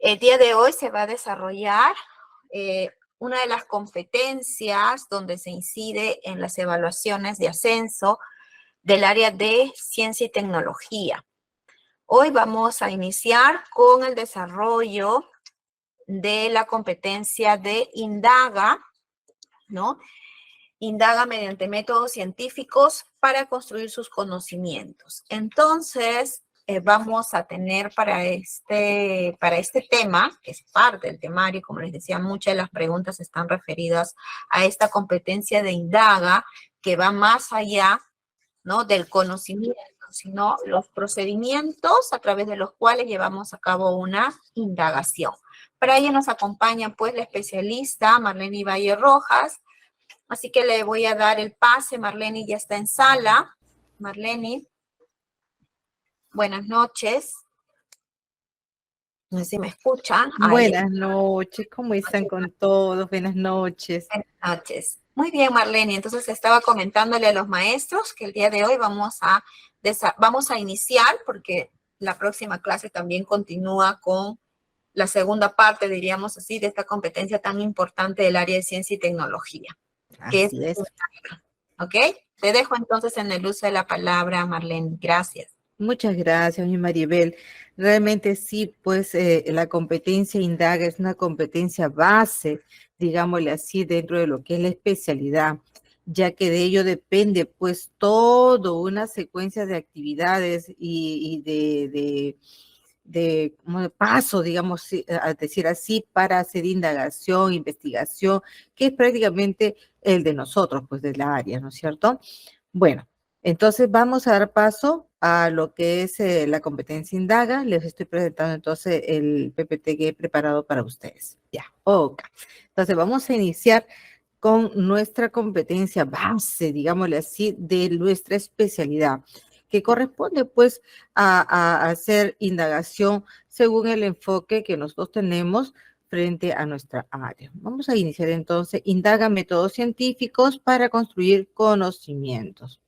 El día de hoy se va a desarrollar una de las competencias donde se incide en las evaluaciones de ascenso del área de ciencia y tecnología. Hoy vamos a iniciar con el desarrollo de la competencia de indaga, ¿no? Indaga mediante métodos científicos para construir sus conocimientos. Entonces, vamos a tener para este tema, que es parte del temario, como les decía, muchas de las preguntas están referidas a esta competencia de indaga, que va más allá, ¿no?, del conocimiento, sino los procedimientos a través de los cuales llevamos a cabo una indagación. Para ello nos acompaña, pues, la especialista Marlene Valle Rojas. Así que le voy a dar el pase. Marlene ya está en sala. Marlene, buenas noches. No sé si me escuchan. Buenas noches, ¿cómo están con todos? Buenas noches. Buenas noches. Muy bien, Marlene. Entonces estaba comentándole a los maestros que el día de hoy vamos a iniciar, porque la próxima clase también continúa con la segunda parte, diríamos así, de esta competencia tan importante del área de ciencia y tecnología. Así es. ¿Ok? Te dejo entonces en el uso de la palabra, Marlene. Gracias. Muchas gracias, mi Maribel. Realmente sí, pues la competencia indaga es una competencia base, digámosle así, dentro de lo que es la especialidad, ya que de ello depende pues toda una secuencia de actividades y como de paso, digamos, a decir así, para hacer indagación, investigación, que es prácticamente el de nosotros, pues de la área, ¿no es cierto? Bueno, entonces vamos a dar paso a lo que es la competencia indaga. Les estoy presentando entonces el PPT que he preparado para ustedes. Ya, ok. Entonces vamos a iniciar con nuestra competencia base, digámosle así, de nuestra especialidad, que corresponde pues a hacer indagación según el enfoque que nosotros tenemos frente a nuestra área. Vamos a iniciar entonces, indaga métodos científicos para construir conocimientos.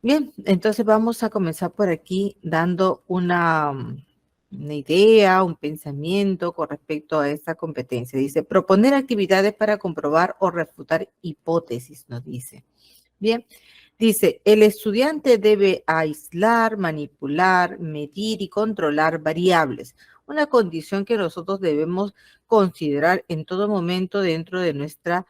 Bien, entonces vamos a comenzar por aquí dando una idea, un pensamiento con respecto a esta competencia. Dice, proponer actividades para comprobar o refutar hipótesis, nos dice. Bien, dice, el estudiante debe aislar, manipular, medir y controlar variables, una condición que nosotros debemos considerar en todo momento dentro de nuestra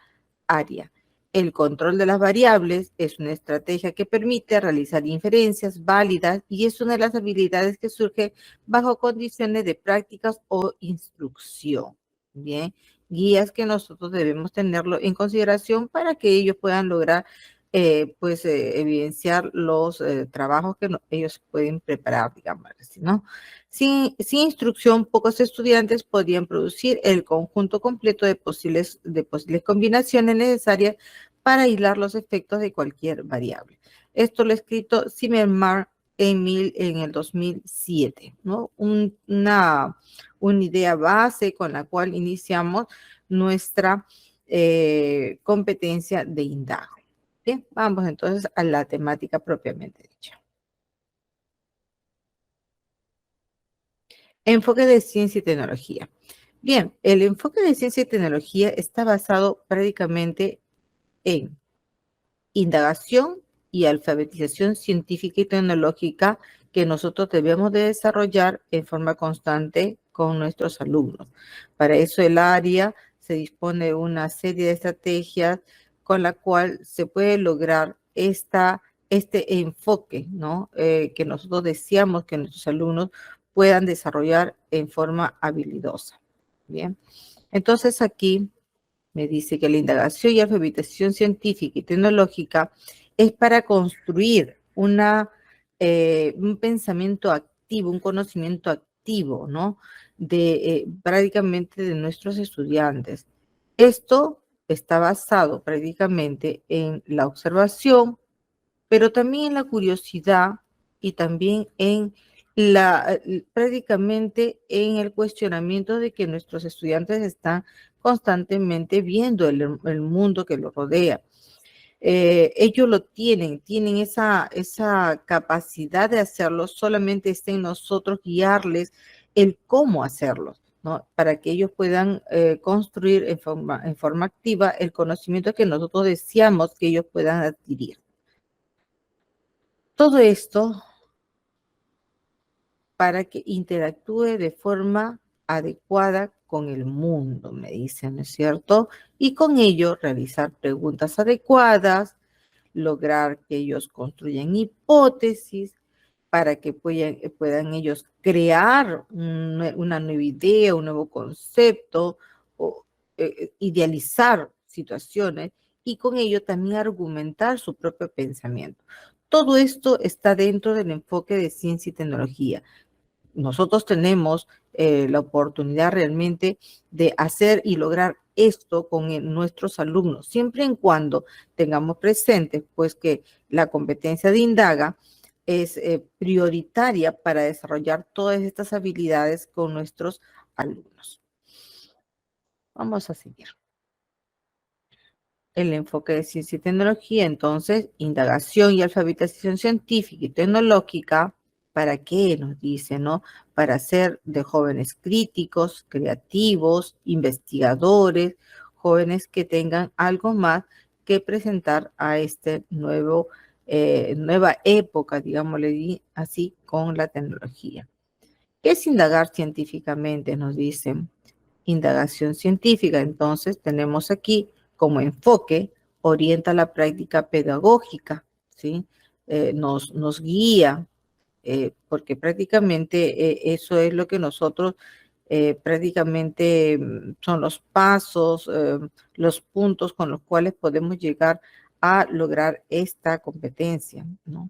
área. El control de las variables es una estrategia que permite realizar inferencias válidas y es una de las habilidades que surge bajo condiciones de prácticas o instrucción. Bien, guías que nosotros debemos tenerlo en consideración para que ellos puedan lograr evidenciar los trabajos que ellos pueden preparar, digamos así, ¿no? Sin instrucción, pocos estudiantes podrían producir el conjunto completo de posibles combinaciones necesarias para aislar los efectos de cualquier variable. Esto lo ha escrito Zimmerman en el 2007, ¿no? Una idea base con la cual iniciamos nuestra competencia de indago. Bien, vamos entonces a la temática propiamente dicha. Enfoque de ciencia y tecnología. Bien, el enfoque de ciencia y tecnología está basado prácticamente en indagación y alfabetización científica y tecnológica que nosotros debemos de desarrollar en forma constante con nuestros alumnos. Para eso el área se dispone de una serie de estrategias con la cual se puede lograr este enfoque, ¿no? Que nosotros deseamos que nuestros alumnos puedan desarrollar en forma habilidosa. Bien, entonces aquí me dice que la indagación y alfabetización científica y tecnológica es para construir un pensamiento activo, un conocimiento activo, ¿no? Prácticamente de nuestros estudiantes. Esto está basado prácticamente en la observación, pero también en la curiosidad y también en prácticamente en el cuestionamiento de que nuestros estudiantes están constantemente viendo el mundo que los rodea. ellos lo tienen esa capacidad de hacerlo, solamente está en nosotros guiarles el cómo hacerlo, ¿no? Para que ellos puedan construir en forma activa el conocimiento que nosotros deseamos que ellos puedan adquirir. Todo esto para que interactúe de forma adecuada con el mundo, me dicen, ¿no es cierto? Y con ello realizar preguntas adecuadas, lograr que ellos construyan hipótesis para que puedan ellos crear una nueva idea, un nuevo concepto, o idealizar situaciones y con ello también argumentar su propio pensamiento. Todo esto está dentro del enfoque de ciencia y tecnología. Nosotros tenemos la oportunidad realmente de hacer y lograr esto con nuestros alumnos, siempre en cuando tengamos presente, pues, que la competencia de Indaga es prioritaria para desarrollar todas estas habilidades con nuestros alumnos. Vamos a seguir. El enfoque de ciencia y tecnología, entonces, indagación y alfabetización científica y tecnológica. ¿Para qué? Nos dice, ¿no? Para ser de jóvenes críticos, creativos, investigadores, jóvenes que tengan algo más que presentar a este nueva época, digámosle así, con la tecnología. ¿Qué es indagar científicamente? Nos dicen. Indagación científica, entonces, tenemos aquí como enfoque, orienta la práctica pedagógica, ¿sí? Nos guía, porque prácticamente eso es lo que nosotros prácticamente son los pasos, los puntos con los cuales podemos llegar a lograr esta competencia, ¿no?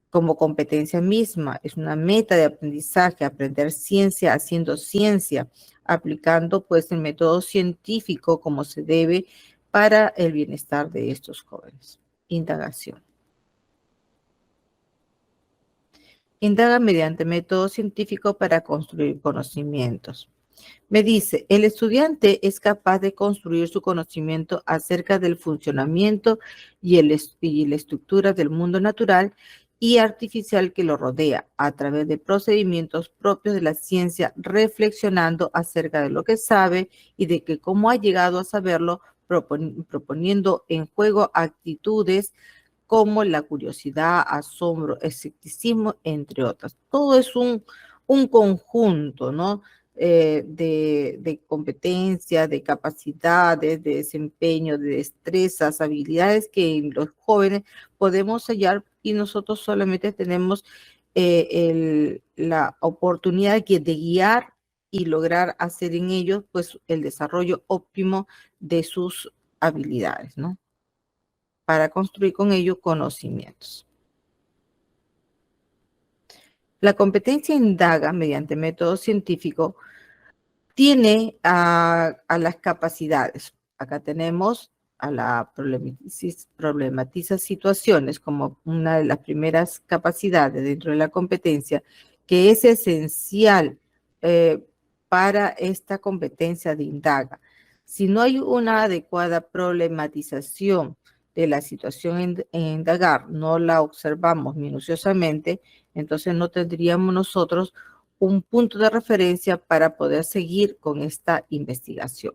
Como competencia misma, es una meta de aprendizaje, aprender ciencia haciendo ciencia, aplicando pues el método científico como se debe para el bienestar de estos jóvenes. Indagación. Indaga mediante método científico para construir conocimientos. Me dice, el estudiante es capaz de construir su conocimiento acerca del funcionamiento y la estructura del mundo natural y artificial que lo rodea a través de procedimientos propios de la ciencia, reflexionando acerca de lo que sabe y de que cómo ha llegado a saberlo, proponiendo en juego actitudes como la curiosidad, asombro, escepticismo, entre otras. Todo es un conjunto, ¿no? De competencia, de capacidades, de desempeño, de destrezas, habilidades que los jóvenes podemos hallar y nosotros solamente tenemos la oportunidad de guiar y lograr hacer en ellos pues el desarrollo óptimo de sus habilidades, ¿no? Para construir con ello conocimientos. La competencia indaga mediante método científico tiene a las capacidades. Acá tenemos a la problematiza situaciones como una de las primeras capacidades dentro de la competencia, que es esencial para esta competencia de indaga. Si no hay una adecuada problematización de la situación en indagar, no la observamos minuciosamente, entonces no tendríamos nosotros un punto de referencia para poder seguir con esta investigación.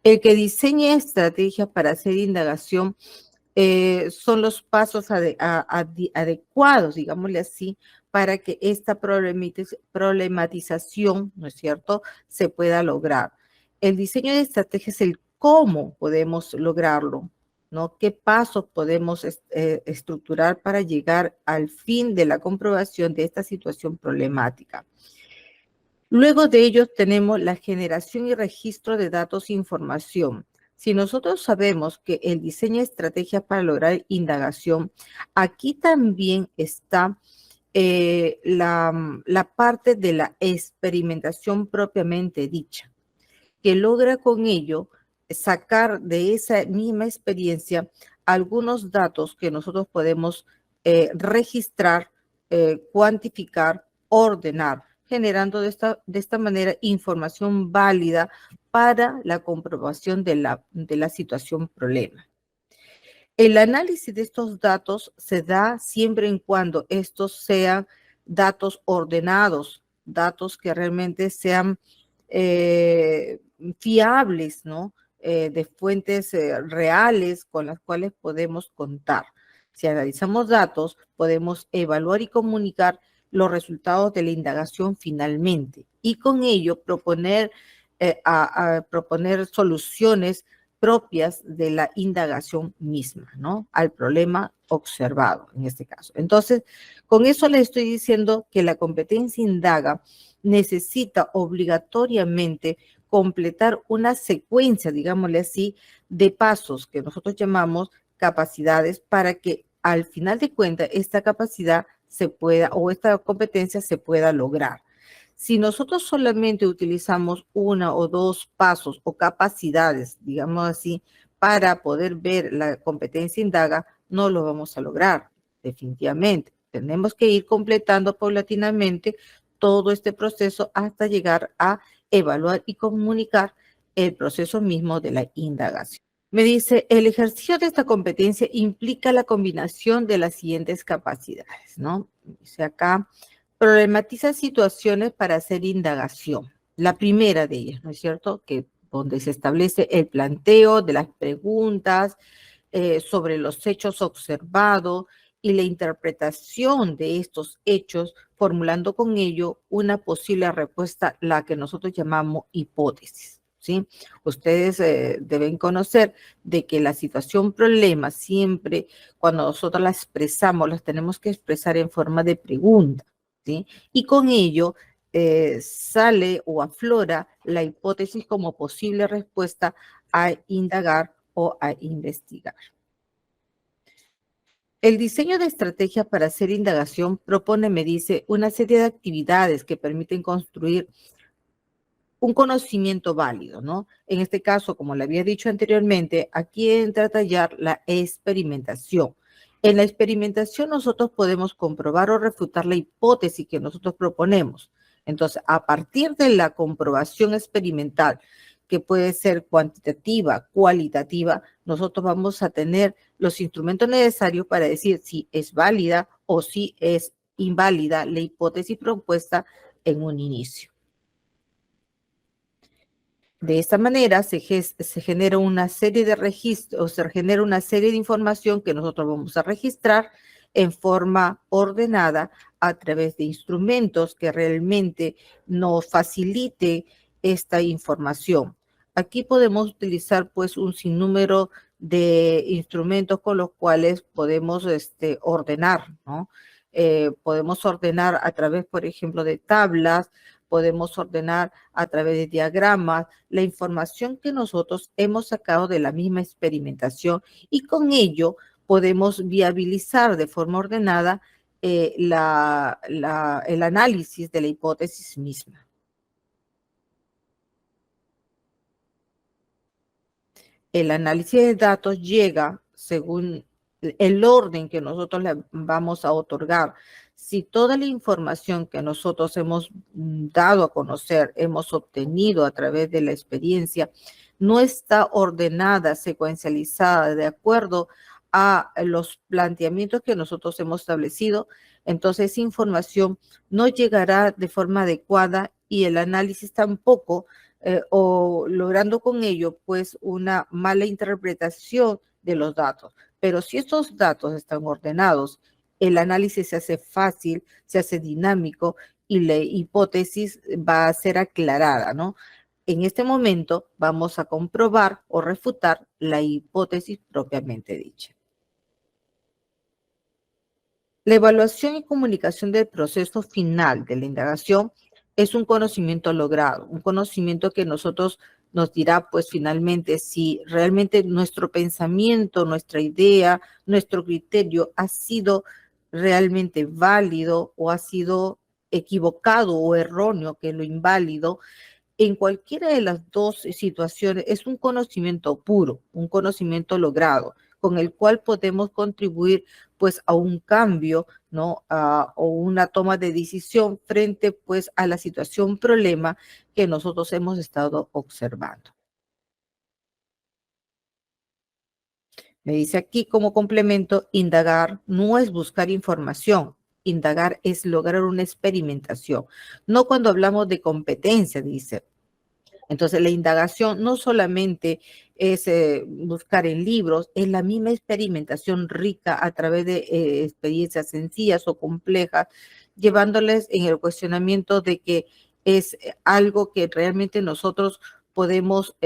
El que diseñe estrategias para hacer indagación son los pasos adecuados, digámosle así, para que esta problematización, ¿no es cierto?, se pueda lograr. El diseño de estrategias es el cómo podemos lograrlo, ¿no? ¿Qué pasos podemos estructurar para llegar al fin de la comprobación de esta situación problemática? Luego de ello tenemos la generación y registro de datos e información. Si nosotros sabemos que el diseño de estrategias para lograr indagación, aquí también está la parte de la experimentación propiamente dicha, que logra con ello sacar de esa misma experiencia algunos datos que nosotros podemos registrar, cuantificar, ordenar, generando de esta manera información válida para la comprobación de la situación problema. El análisis de estos datos se da siempre en cuando estos sean datos ordenados, datos que realmente sean fiables, ¿no? De fuentes reales con las cuales podemos contar. Si analizamos datos, podemos evaluar y comunicar los resultados de la indagación finalmente y con ello proponer soluciones propias de la indagación misma, ¿no? Al problema observado en este caso. Entonces, con eso le estoy diciendo que la competencia indaga necesita obligatoriamente completar una secuencia, digámosle así, de pasos que nosotros llamamos capacidades para que al final de cuentas esta capacidad se pueda o esta competencia se pueda lograr. Si nosotros solamente utilizamos una o dos pasos o capacidades, digamos así, para poder ver la competencia indaga, no lo vamos a lograr, definitivamente. Tenemos que ir completando paulatinamente todo este proceso hasta llegar a evaluar y comunicar el proceso mismo de la indagación. Me dice, el ejercicio de esta competencia implica la combinación de las siguientes capacidades, ¿no? Dice acá, problematiza situaciones para hacer indagación. La primera de ellas, ¿no es cierto? Que donde se establece el planteo de las preguntas sobre los hechos observados y la interpretación de estos hechos, formulando con ello una posible respuesta, la que nosotros llamamos hipótesis. ¿Sí? Ustedes deben conocer de que la situación problema siempre, cuando nosotros la expresamos, las tenemos que expresar en forma de pregunta. ¿Sí? Y con ello sale o aflora la hipótesis como posible respuesta a indagar o a investigar. El diseño de estrategia para hacer indagación propone, me dice, una serie de actividades que permiten construir un conocimiento válido, ¿no? En este caso, como le había dicho anteriormente, aquí entra a tallar la experimentación. En la experimentación nosotros podemos comprobar o refutar la hipótesis que nosotros proponemos. Entonces, a partir de la comprobación experimental, que puede ser cuantitativa, cualitativa, nosotros vamos a tener los instrumentos necesarios para decir si es válida o si es inválida la hipótesis propuesta en un inicio. De esta manera se genera una serie de registros, o se genera una serie de información que nosotros vamos a registrar en forma ordenada a través de instrumentos que realmente nos facilite esta información. Aquí podemos utilizar pues un sinnúmero de instrumentos con los cuales podemos ordenar, ¿no? Podemos ordenar a través, por ejemplo, de tablas, podemos ordenar a través de diagramas, la información que nosotros hemos sacado de la misma experimentación y con ello podemos viabilizar de forma ordenada el análisis de la hipótesis misma. El análisis de datos llega según el orden que nosotros le vamos a otorgar. Si toda la información que nosotros hemos dado a conocer, hemos obtenido a través de la experiencia, no está ordenada, secuencializada de acuerdo a los planteamientos que nosotros hemos establecido, entonces esa información no llegará de forma adecuada y el análisis tampoco o logrando con ello pues una mala interpretación de los datos. Pero si estos datos están ordenados, el análisis se hace fácil, se hace dinámico y la hipótesis va a ser aclarada, ¿no? En este momento vamos a comprobar o refutar la hipótesis propiamente dicha. La evaluación y comunicación del proceso final de la indagación es un conocimiento logrado, un conocimiento que nosotros nos dirá, pues finalmente, si realmente nuestro pensamiento, nuestra idea, nuestro criterio ha sido realmente válido o ha sido equivocado o erróneo, que es lo inválido. En cualquiera de las dos situaciones es un conocimiento puro, un conocimiento logrado, con el cual podemos contribuir pues a un cambio, ¿no? O una toma de decisión frente pues a la situación problema que nosotros hemos estado observando. Me dice aquí como complemento, indagar no es buscar información, indagar es lograr una experimentación. No cuando hablamos de competencia, dice. Entonces, la indagación no solamente es buscar en libros, es la misma experimentación rica a través de experiencias sencillas o complejas, llevándoles en el cuestionamiento de que es algo que realmente nosotros podemos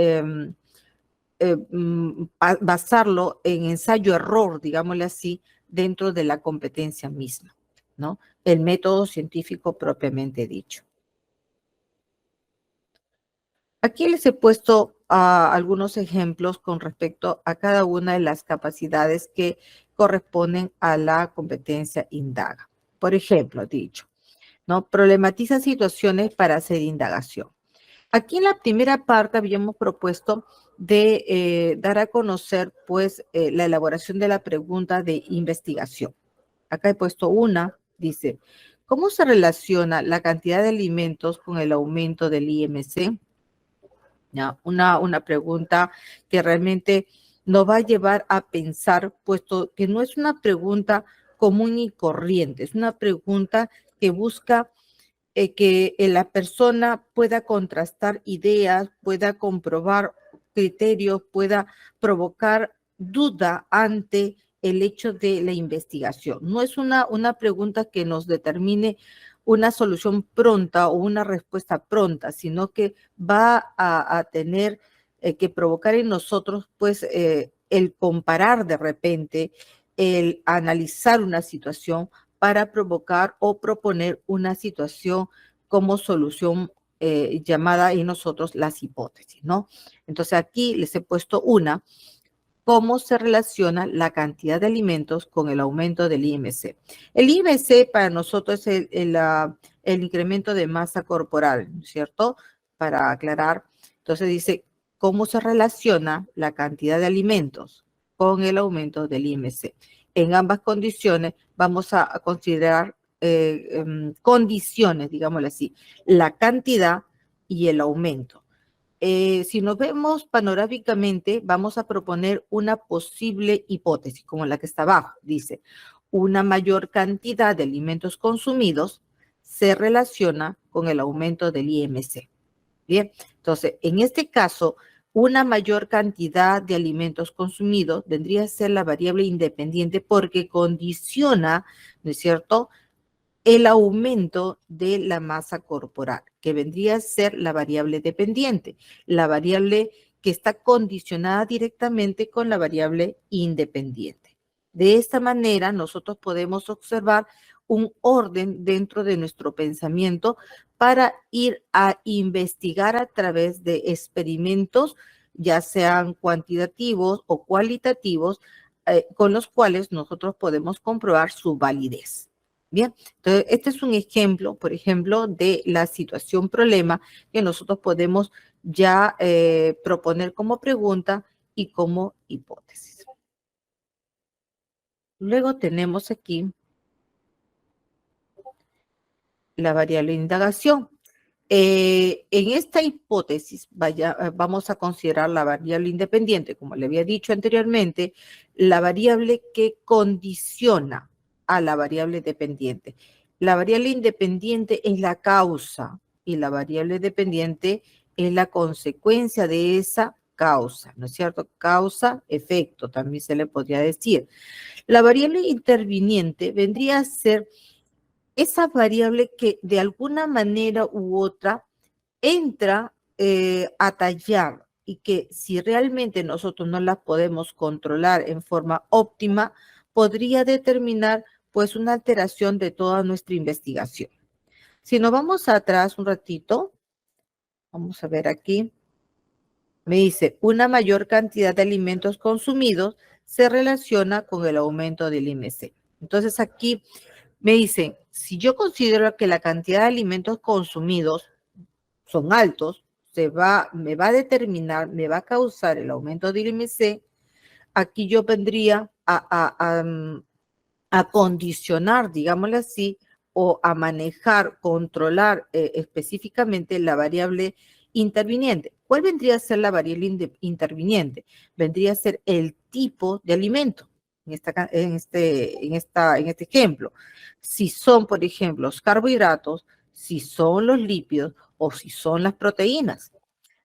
basarlo en ensayo-error, digámosle así, dentro de la competencia misma, ¿no? El método científico propiamente dicho. Aquí les he puesto algunos ejemplos con respecto a cada una de las capacidades que corresponden a la competencia indaga. Por ejemplo, dicho, ¿no? Problematiza situaciones para hacer indagación. Aquí en la primera parte habíamos propuesto de dar a conocer, pues, la elaboración de la pregunta de investigación. Acá he puesto una, dice, ¿cómo se relaciona la cantidad de alimentos con el aumento del IMC? ¿Ya? Una pregunta que realmente nos va a llevar a pensar, puesto que no es una pregunta común y corriente, es una pregunta que busca que la persona pueda contrastar ideas, pueda comprobar criterios, pueda provocar duda ante el hecho de la investigación. No es una pregunta que nos determine una solución pronta o una respuesta pronta, sino que va a tener que provocar en nosotros, pues, el comparar de repente, el analizar una situación para provocar o proponer una situación como solución llamada en nosotros las hipótesis, ¿no? Entonces aquí les he puesto una, cómo se relaciona la cantidad de alimentos con el aumento del IMC. El IMC para nosotros es el incremento de masa corporal, ¿cierto? Para aclarar, entonces dice, ¿cómo se relaciona la cantidad de alimentos con el aumento del IMC? En ambas condiciones vamos a considerar condiciones, digámoslo así, la cantidad y el aumento. Si nos vemos panorámicamente, vamos a proponer una posible hipótesis, como la que está abajo. Dice, una mayor cantidad de alimentos consumidos se relaciona con el aumento del IMC. Bien, entonces, en este caso, una mayor cantidad de alimentos consumidos vendría a ser la variable independiente porque condiciona, ¿no es cierto?, el aumento de la masa corporal, que vendría a ser la variable dependiente, la variable que está condicionada directamente con la variable independiente. De esta manera, nosotros podemos observar un orden dentro de nuestro pensamiento para ir a investigar a través de experimentos, ya sean cuantitativos o cualitativos, con los cuales nosotros podemos comprobar su validez. Bien, entonces este es un ejemplo, por ejemplo, de la situación problema que nosotros podemos ya proponer como pregunta y como hipótesis. Luego tenemos aquí la variable de indagación. En esta hipótesis vamos a considerar la variable independiente, como le había dicho anteriormente, la variable que condiciona a la variable dependiente. La variable independiente es la causa y la variable dependiente es la consecuencia de esa causa, ¿no es cierto? Causa, efecto, también se le podría decir. La variable interviniente vendría a ser esa variable que de alguna manera u otra entra a tallar y que si realmente nosotros no la podemos controlar en forma óptima, podría determinar pues una alteración de toda nuestra investigación. Si nos vamos atrás un ratito, vamos a ver aquí, me dice, una mayor cantidad de alimentos consumidos se relaciona con el aumento del IMC. Entonces aquí me dicen, si yo considero que la cantidad de alimentos consumidos son altos, me va a determinar, me va a causar el aumento del IMC, aquí yo vendría a condicionar, digámoslo así, o a manejar, controlar específicamente la variable interviniente. ¿Cuál vendría a ser la variable interviniente? Vendría a ser el tipo de alimento en este ejemplo. Si son, por ejemplo, los carbohidratos, si son los lípidos o si son las proteínas.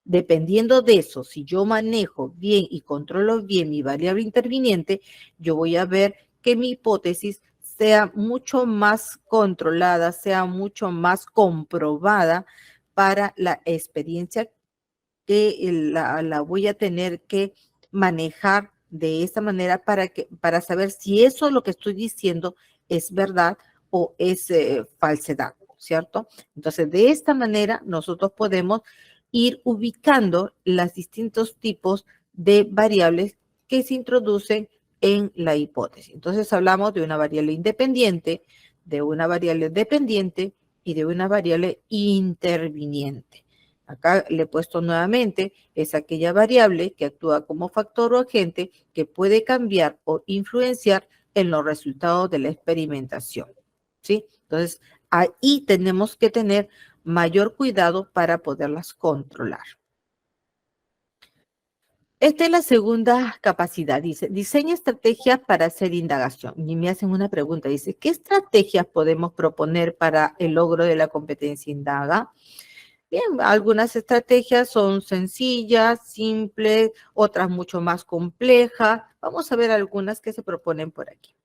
Dependiendo de eso, si yo manejo bien y controlo bien mi variable interviniente, yo voy a ver que mi hipótesis sea mucho más controlada, sea mucho más comprobada para la experiencia que la voy a tener que manejar de esa manera para saber si eso lo que estoy diciendo es verdad o es falsedad, ¿cierto? Entonces, de esta manera nosotros podemos ir ubicando los distintos tipos de variables que se introducen en la hipótesis. Entonces, hablamos de una variable independiente, de una variable dependiente y de una variable interviniente. Acá le he puesto nuevamente, es aquella variable que actúa como factor o agente que puede cambiar o influenciar en los resultados de la experimentación. ¿Sí? Entonces, ahí tenemos que tener mayor cuidado para poderlas controlar. Esta es la segunda capacidad. Dice, diseña estrategias para hacer indagación. Y me hacen una pregunta. Dice, ¿qué estrategias podemos proponer para el logro de la competencia indaga? Bien, algunas estrategias son sencillas, simples, otras mucho más complejas. Vamos a ver algunas que se proponen por aquí.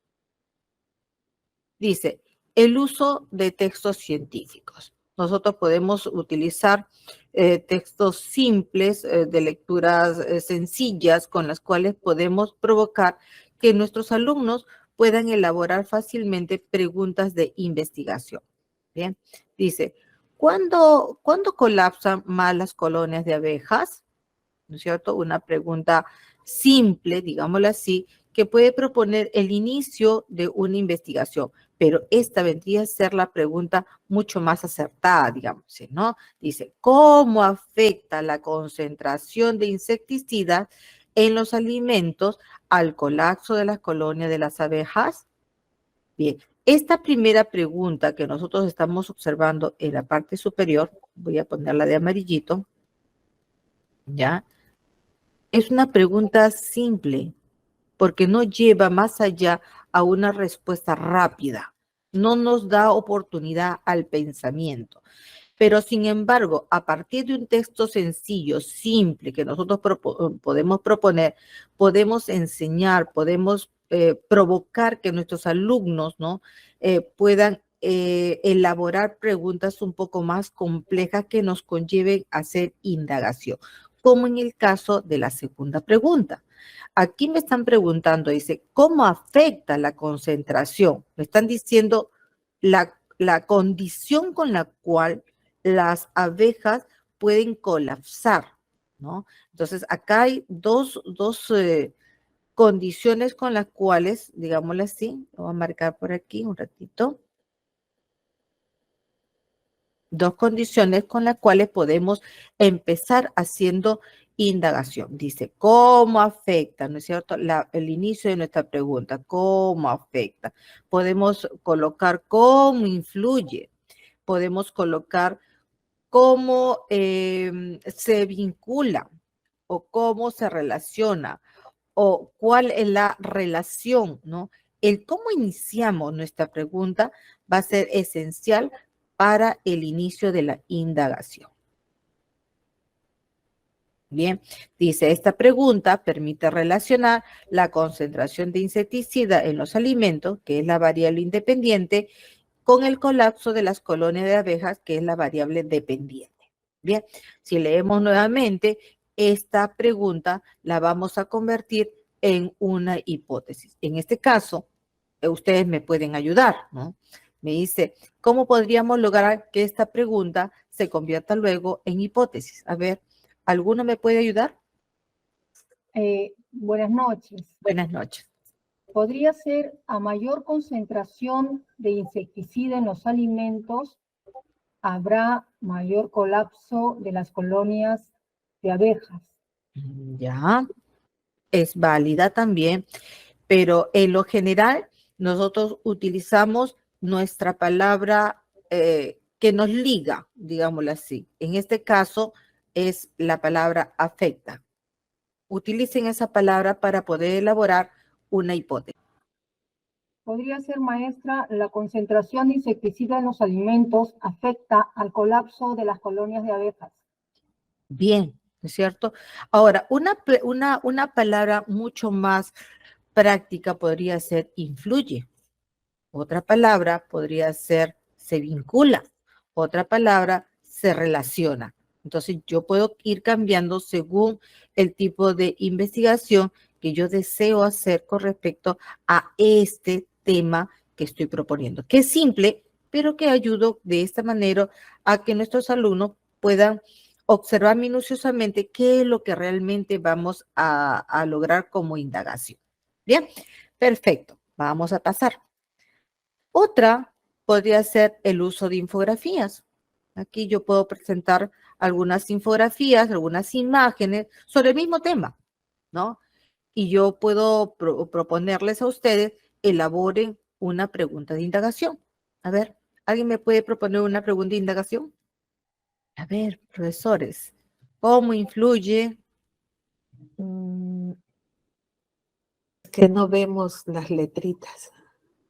Dice, el uso de textos científicos. Nosotros podemos utilizar textos simples, de lecturas sencillas, con las cuales podemos provocar que nuestros alumnos puedan elaborar fácilmente preguntas de investigación. Bien, dice, ¿cuándo colapsan más las colonias de abejas? ¿No es cierto? Una pregunta simple, digámoslo así, que puede proponer el inicio de una investigación, pero esta vendría a ser la pregunta mucho más acertada, digamos, ¿no? Dice, ¿cómo afecta la concentración de insecticidas en los alimentos al colapso de las colonias de las abejas? Bien, esta primera pregunta que nosotros estamos observando en la parte superior, voy a ponerla de amarillito, ¿ya? Es una pregunta simple, porque no lleva más allá a una respuesta rápida. No nos da oportunidad al pensamiento. Pero sin embargo, a partir de un texto sencillo, simple, que nosotros podemos proponer, podemos enseñar, podemos provocar que nuestros alumnos, ¿no? Puedan elaborar preguntas un poco más complejas que nos conlleven a hacer indagación, como en el caso de la segunda pregunta. Aquí me están preguntando, dice, ¿cómo afecta la concentración? Me están diciendo la condición con la cual las abejas pueden colapsar, ¿no? Entonces, acá hay dos condiciones con las cuales, digámoslo así, lo voy a marcar por aquí un ratito. Dos condiciones con las cuales podemos empezar haciendo indagación. Dice, ¿cómo afecta? ¿No es cierto? El inicio de nuestra pregunta, ¿cómo afecta? Podemos colocar cómo influye. Podemos colocar cómo se vincula o cómo se relaciona o cuál es la relación, ¿no? El cómo iniciamos nuestra pregunta va a ser esencial para el inicio de la indagación. Bien, dice, esta pregunta permite relacionar la concentración de insecticida en los alimentos, que es la variable independiente, con el colapso de las colonias de abejas, que es la variable dependiente. Bien, si leemos nuevamente, esta pregunta la vamos a convertir en una hipótesis. En este caso, ustedes me pueden ayudar, ¿no? Me dice, ¿cómo podríamos lograr que esta pregunta se convierta luego en hipótesis? A ver, ¿alguno me puede ayudar? Buenas noches. Buenas noches. Podría ser a mayor concentración de insecticida en los alimentos, habrá mayor colapso de las colonias de abejas. Ya, es válida también, pero en lo general nosotros utilizamos nuestra palabra que nos liga, digámoslo así. En este caso, es la palabra afecta. Utilicen esa palabra para poder elaborar una hipótesis. Podría ser, maestra, la concentración de insecticida en los alimentos afecta al colapso de las colonias de abejas. Bien, ¿no es cierto? Ahora, una palabra mucho más práctica podría ser influye. Otra palabra podría ser se vincula. Otra palabra se relaciona. Entonces, yo puedo ir cambiando según el tipo de investigación que yo deseo hacer con respecto a este tema que estoy proponiendo, que es simple, pero que ayudo de esta manera a que nuestros alumnos puedan observar minuciosamente qué es lo que realmente vamos a lograr como indagación. Bien, perfecto. Vamos a pasar. Otra podría ser el uso de infografías. Aquí yo puedo presentar algunas infografías, algunas imágenes sobre el mismo tema, ¿no? Y yo puedo proponerles a ustedes, elaboren una pregunta de indagación. A ver, ¿alguien me puede proponer una pregunta de indagación? A ver, profesores, ¿cómo influye? Que no vemos las letritas.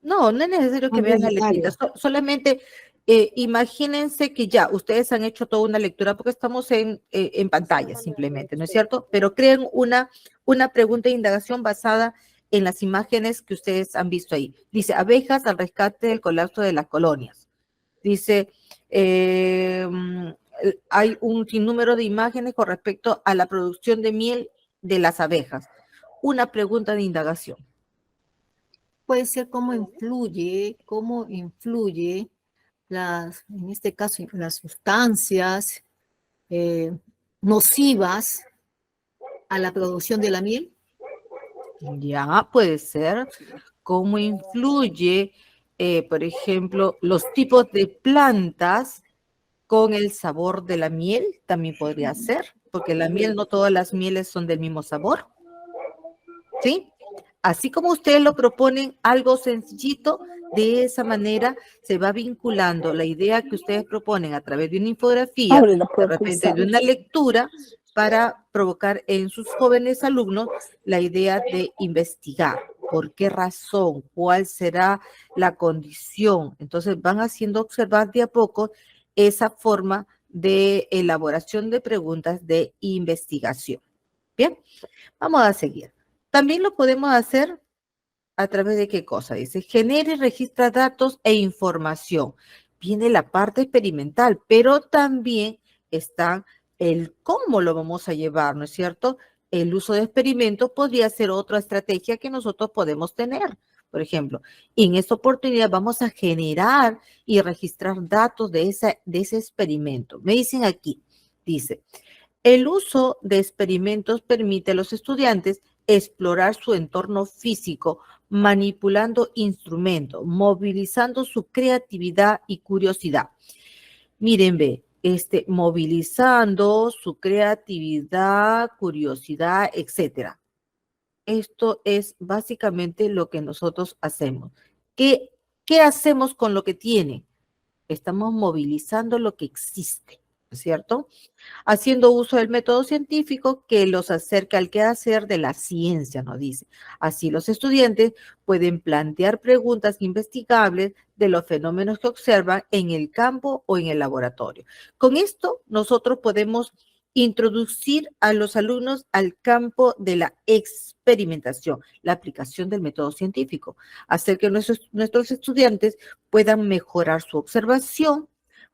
No, no es necesario que No es vean las necesario. letritas, solamente imagínense que ya ustedes han hecho toda una lectura porque estamos en pantalla simplemente, ¿no es cierto? Pero creen una pregunta de indagación basada en las imágenes que ustedes han visto ahí. Dice, abejas al rescate del colapso de las colonias. Dice, hay un sinnúmero de imágenes con respecto a la producción de miel de las abejas. Una pregunta de indagación. Puede ser cómo influye en este caso, las sustancias nocivas a la producción de la miel. Ya, puede ser. ¿Cómo influye, por ejemplo, los tipos de plantas con el sabor de la miel? También podría ser, porque la miel, no todas las mieles son del mismo sabor. ¿Sí? Así como ustedes lo proponen, algo sencillito, de esa manera se va vinculando la idea que ustedes proponen a través de una infografía, de repente de una lectura, para provocar en sus jóvenes alumnos la idea de investigar. ¿Por qué razón? ¿Cuál será la condición? Entonces van haciendo observar de a poco esa forma de elaboración de preguntas de investigación. Bien, vamos a seguir. También lo podemos hacer a través de qué cosa. Dice, genera y registra datos e información. Viene la parte experimental, pero también está el cómo lo vamos a llevar, ¿no es cierto? El uso de experimentos podría ser otra estrategia que nosotros podemos tener. Por ejemplo, en esta oportunidad vamos a generar y registrar datos de ese experimento. Me dicen aquí, dice, el uso de experimentos permite a los estudiantes explorar su entorno físico, manipulando instrumentos, movilizando su creatividad y curiosidad. Miren, ve, movilizando su creatividad, curiosidad, etcétera. Esto es básicamente lo que nosotros hacemos. ¿Qué hacemos con lo que tiene? Estamos movilizando lo que existe, ¿no es cierto? Haciendo uso del método científico que los acerca al quehacer de la ciencia, nos dice. Así los estudiantes pueden plantear preguntas investigables de los fenómenos que observan en el campo o en el laboratorio. Con esto, nosotros podemos introducir a los alumnos al campo de la experimentación, la aplicación del método científico, hacer que nuestros estudiantes puedan mejorar su observación,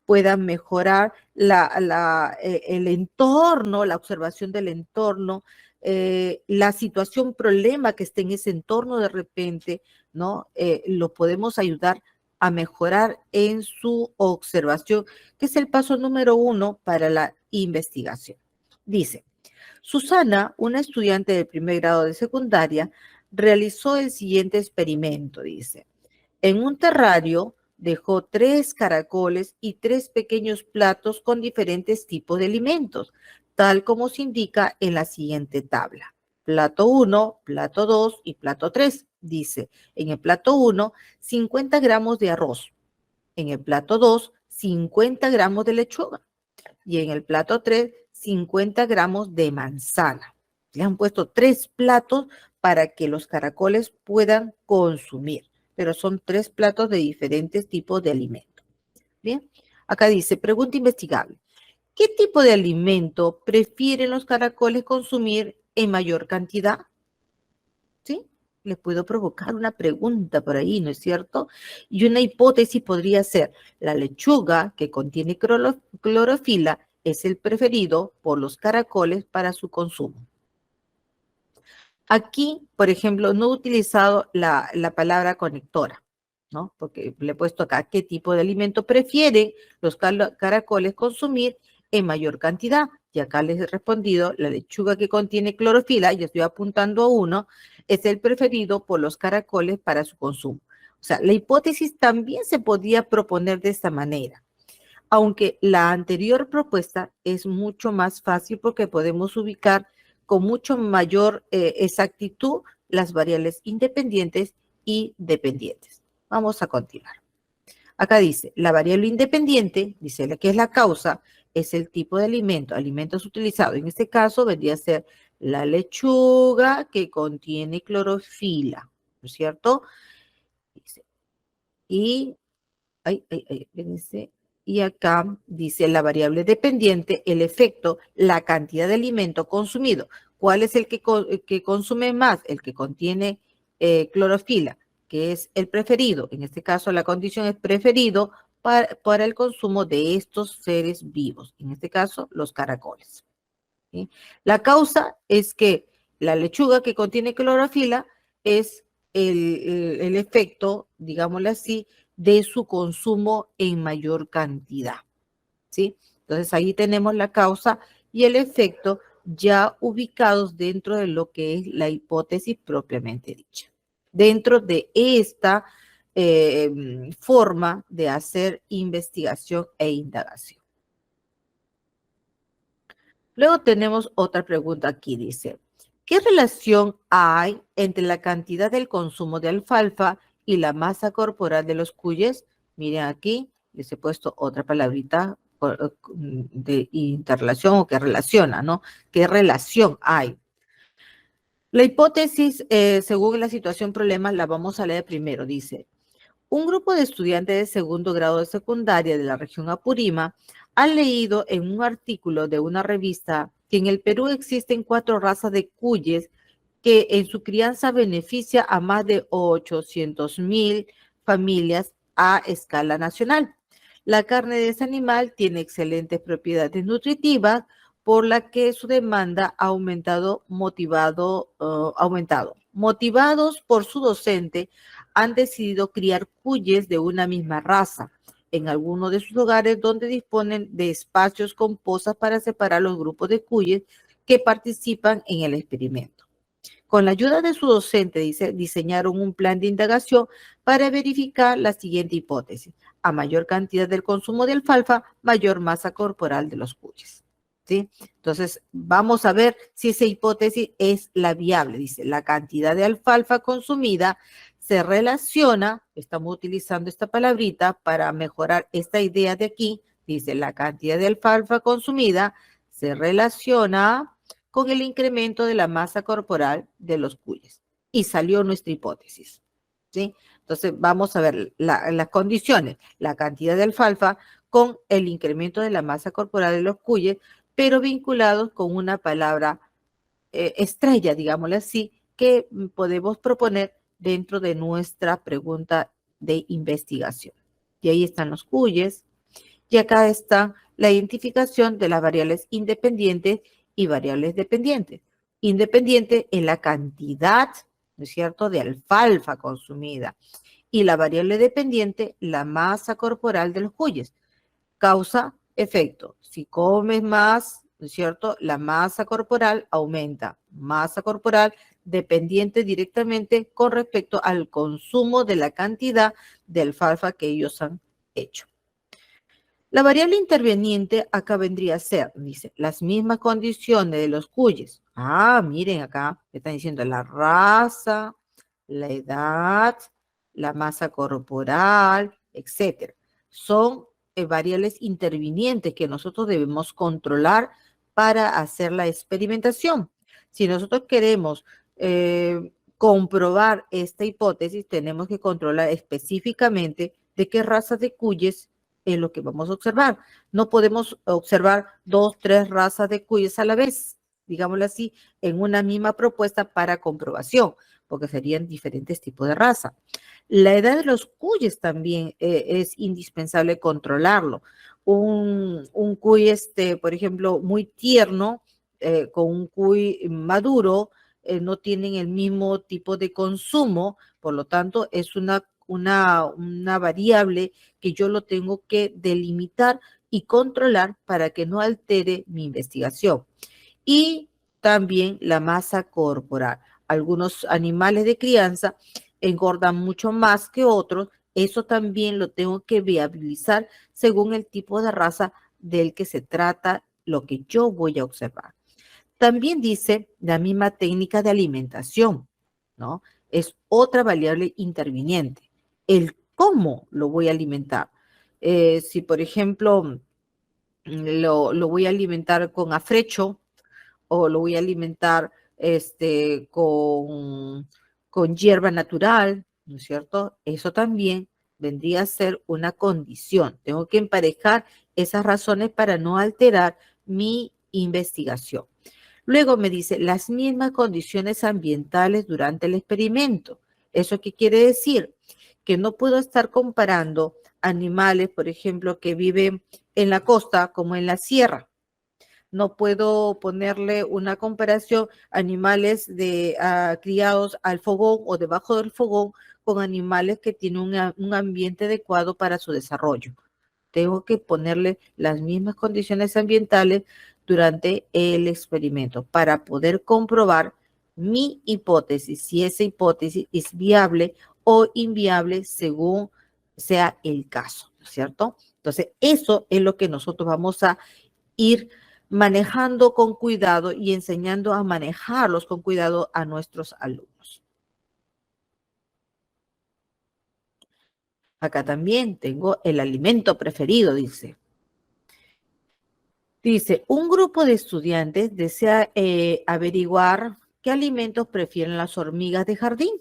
puedan mejorar el entorno, la observación del entorno, la situación, problema que esté en ese entorno de repente, ¿no? Lo podemos ayudar a mejorar en su observación, que es el paso número 1 para la investigación. Dice, Susana, una estudiante del primer grado de secundaria, realizó el siguiente experimento, dice. En un terrario dejó 3 caracoles y 3 pequeños platos con diferentes tipos de alimentos, tal como se indica en la siguiente tabla. Plato 1, plato 2 y plato 3. Dice, en el plato 1, 50 gramos de arroz. En el plato 2, 50 gramos de lechuga. Y en el plato 3, 50 gramos de manzana. Le han puesto 3 platos para que los caracoles puedan consumir, pero son 3 platos de diferentes tipos de alimento. Bien, acá dice, pregunta investigable. ¿Qué tipo de alimento prefieren los caracoles consumir en mayor cantidad? ¿Sí? Les puedo provocar una pregunta por ahí, ¿no es cierto? Y una hipótesis podría ser, la lechuga que contiene clorofila es el preferido por los caracoles para su consumo. Aquí, por ejemplo, no he utilizado la palabra conectora, ¿no? Porque le he puesto acá qué tipo de alimento prefieren los caracoles consumir en mayor cantidad. Y acá les he respondido, la lechuga que contiene clorofila, y estoy apuntando a uno, es el preferido por los caracoles para su consumo. O sea, la hipótesis también se podía proponer de esta manera, aunque la anterior propuesta es mucho más fácil porque podemos ubicar con mucho mayor exactitud las variables independientes y dependientes. Vamos a continuar. Acá dice, la variable independiente, dice que es la causa, es el tipo de alimento, alimentos utilizados. En este caso vendría a ser la lechuga que contiene clorofila, ¿no es cierto? Dice, y acá dice la variable dependiente, el efecto, la cantidad de alimento consumido. ¿Cuál es el que consume más? El que contiene clorofila, que es el preferido. En este caso, la condición es preferido para el consumo de estos seres vivos. En este caso, los caracoles. ¿Sí? La causa es que la lechuga que contiene clorofila es el efecto, digámoslo así, de su consumo en mayor cantidad. ¿Sí? Entonces ahí tenemos la causa y el efecto ya ubicados dentro de lo que es la hipótesis propiamente dicha. Dentro de esta forma de hacer investigación e indagación. Luego tenemos otra pregunta aquí, dice, ¿qué relación hay entre la cantidad del consumo de alfalfa y la masa corporal de los cuyes? Miren aquí, les he puesto otra palabrita de interrelación o que relaciona, ¿no? ¿Qué relación hay? La hipótesis, según la situación problema, la vamos a leer primero, dice, un grupo de estudiantes de segundo grado de secundaria de la región Apurima han leído en un artículo de una revista que en el Perú existen 4 razas de cuyes que en su crianza beneficia a más de 800,000 familias a escala nacional. La carne de ese animal tiene excelentes propiedades nutritivas, por la que su demanda ha aumentado, Motivados por su docente, han decidido criar cuyes de una misma raza en algunos de sus hogares donde disponen de espacios con pozas para separar los grupos de cuyes que participan en el experimento. Con la ayuda de su docente, diseñaron un plan de indagación para verificar la siguiente hipótesis. A mayor cantidad del consumo de alfalfa, mayor masa corporal de los cuyes. ¿Sí? Entonces, vamos a ver si esa hipótesis es la viable. Dice, la cantidad de alfalfa consumida se relaciona, estamos utilizando esta palabrita para mejorar esta idea de aquí, dice, la cantidad de alfalfa consumida se relaciona con el incremento de la masa corporal de los cuyes. Y salió nuestra hipótesis. ¿Sí? Entonces, vamos a ver las condiciones, la cantidad de alfalfa con el incremento de la masa corporal de los cuyes, pero vinculados con una palabra estrella, digámosle así, que podemos proponer dentro de nuestra pregunta de investigación. Y ahí están los cuyes, y acá está la identificación de las variables independientes y variables dependientes. Independiente en la cantidad, ¿no es cierto?, de alfalfa consumida. Y la variable dependiente, la masa corporal de los cuyes. Causa, efecto. Si comes más, ¿no es cierto?, la masa corporal aumenta. Masa corporal dependiente directamente con respecto al consumo de la cantidad de alfalfa que ellos han hecho. La variable interveniente acá vendría a ser, dice, las mismas condiciones de los cuyes. Ah, miren acá, están diciendo la raza, la edad, la masa corporal, etcétera. Son variables intervinientes que nosotros debemos controlar para hacer la experimentación. Si nosotros queremos comprobar esta hipótesis, tenemos que controlar específicamente de qué raza de cuyes es lo que vamos a observar. No podemos observar 2, 3 razas de cuyes a la vez, digámoslo así, en una misma propuesta para comprobación, porque serían diferentes tipos de raza. La edad de los cuyes también es indispensable controlarlo. Un cuy, por ejemplo, muy tierno, con un cuy maduro, no tienen el mismo tipo de consumo, por lo tanto, es una variable que yo lo tengo que delimitar y controlar para que no altere mi investigación. Y también la masa corporal. Algunos animales de crianza engordan mucho más que otros. Eso también lo tengo que viabilizar según el tipo de raza del que se trata, lo que yo voy a observar. También dice la misma técnica de alimentación, ¿no? Es otra variable interviniente. El cómo lo voy a alimentar. Si, por ejemplo, lo voy a alimentar con afrecho o lo voy a alimentar con hierba natural, ¿no es cierto? Eso también vendría a ser una condición. Tengo que emparejar esas razones para no alterar mi investigación. Luego me dice las mismas condiciones ambientales durante el experimento. ¿Eso qué quiere decir? Que no puedo estar comparando animales, por ejemplo, que viven en la costa como en la sierra. No puedo ponerle una comparación animales criados al fogón o debajo del fogón con animales que tienen un ambiente adecuado para su desarrollo. Tengo que ponerle las mismas condiciones ambientales durante el experimento para poder comprobar mi hipótesis, si esa hipótesis es viable o inviable según sea el caso, ¿no es cierto? Entonces, eso es lo que nosotros vamos a ir manejando con cuidado y enseñando a manejarlos con cuidado a nuestros alumnos. Acá también tengo el alimento preferido, dice. Dice, un grupo de estudiantes desea averiguar qué alimentos prefieren las hormigas de jardín.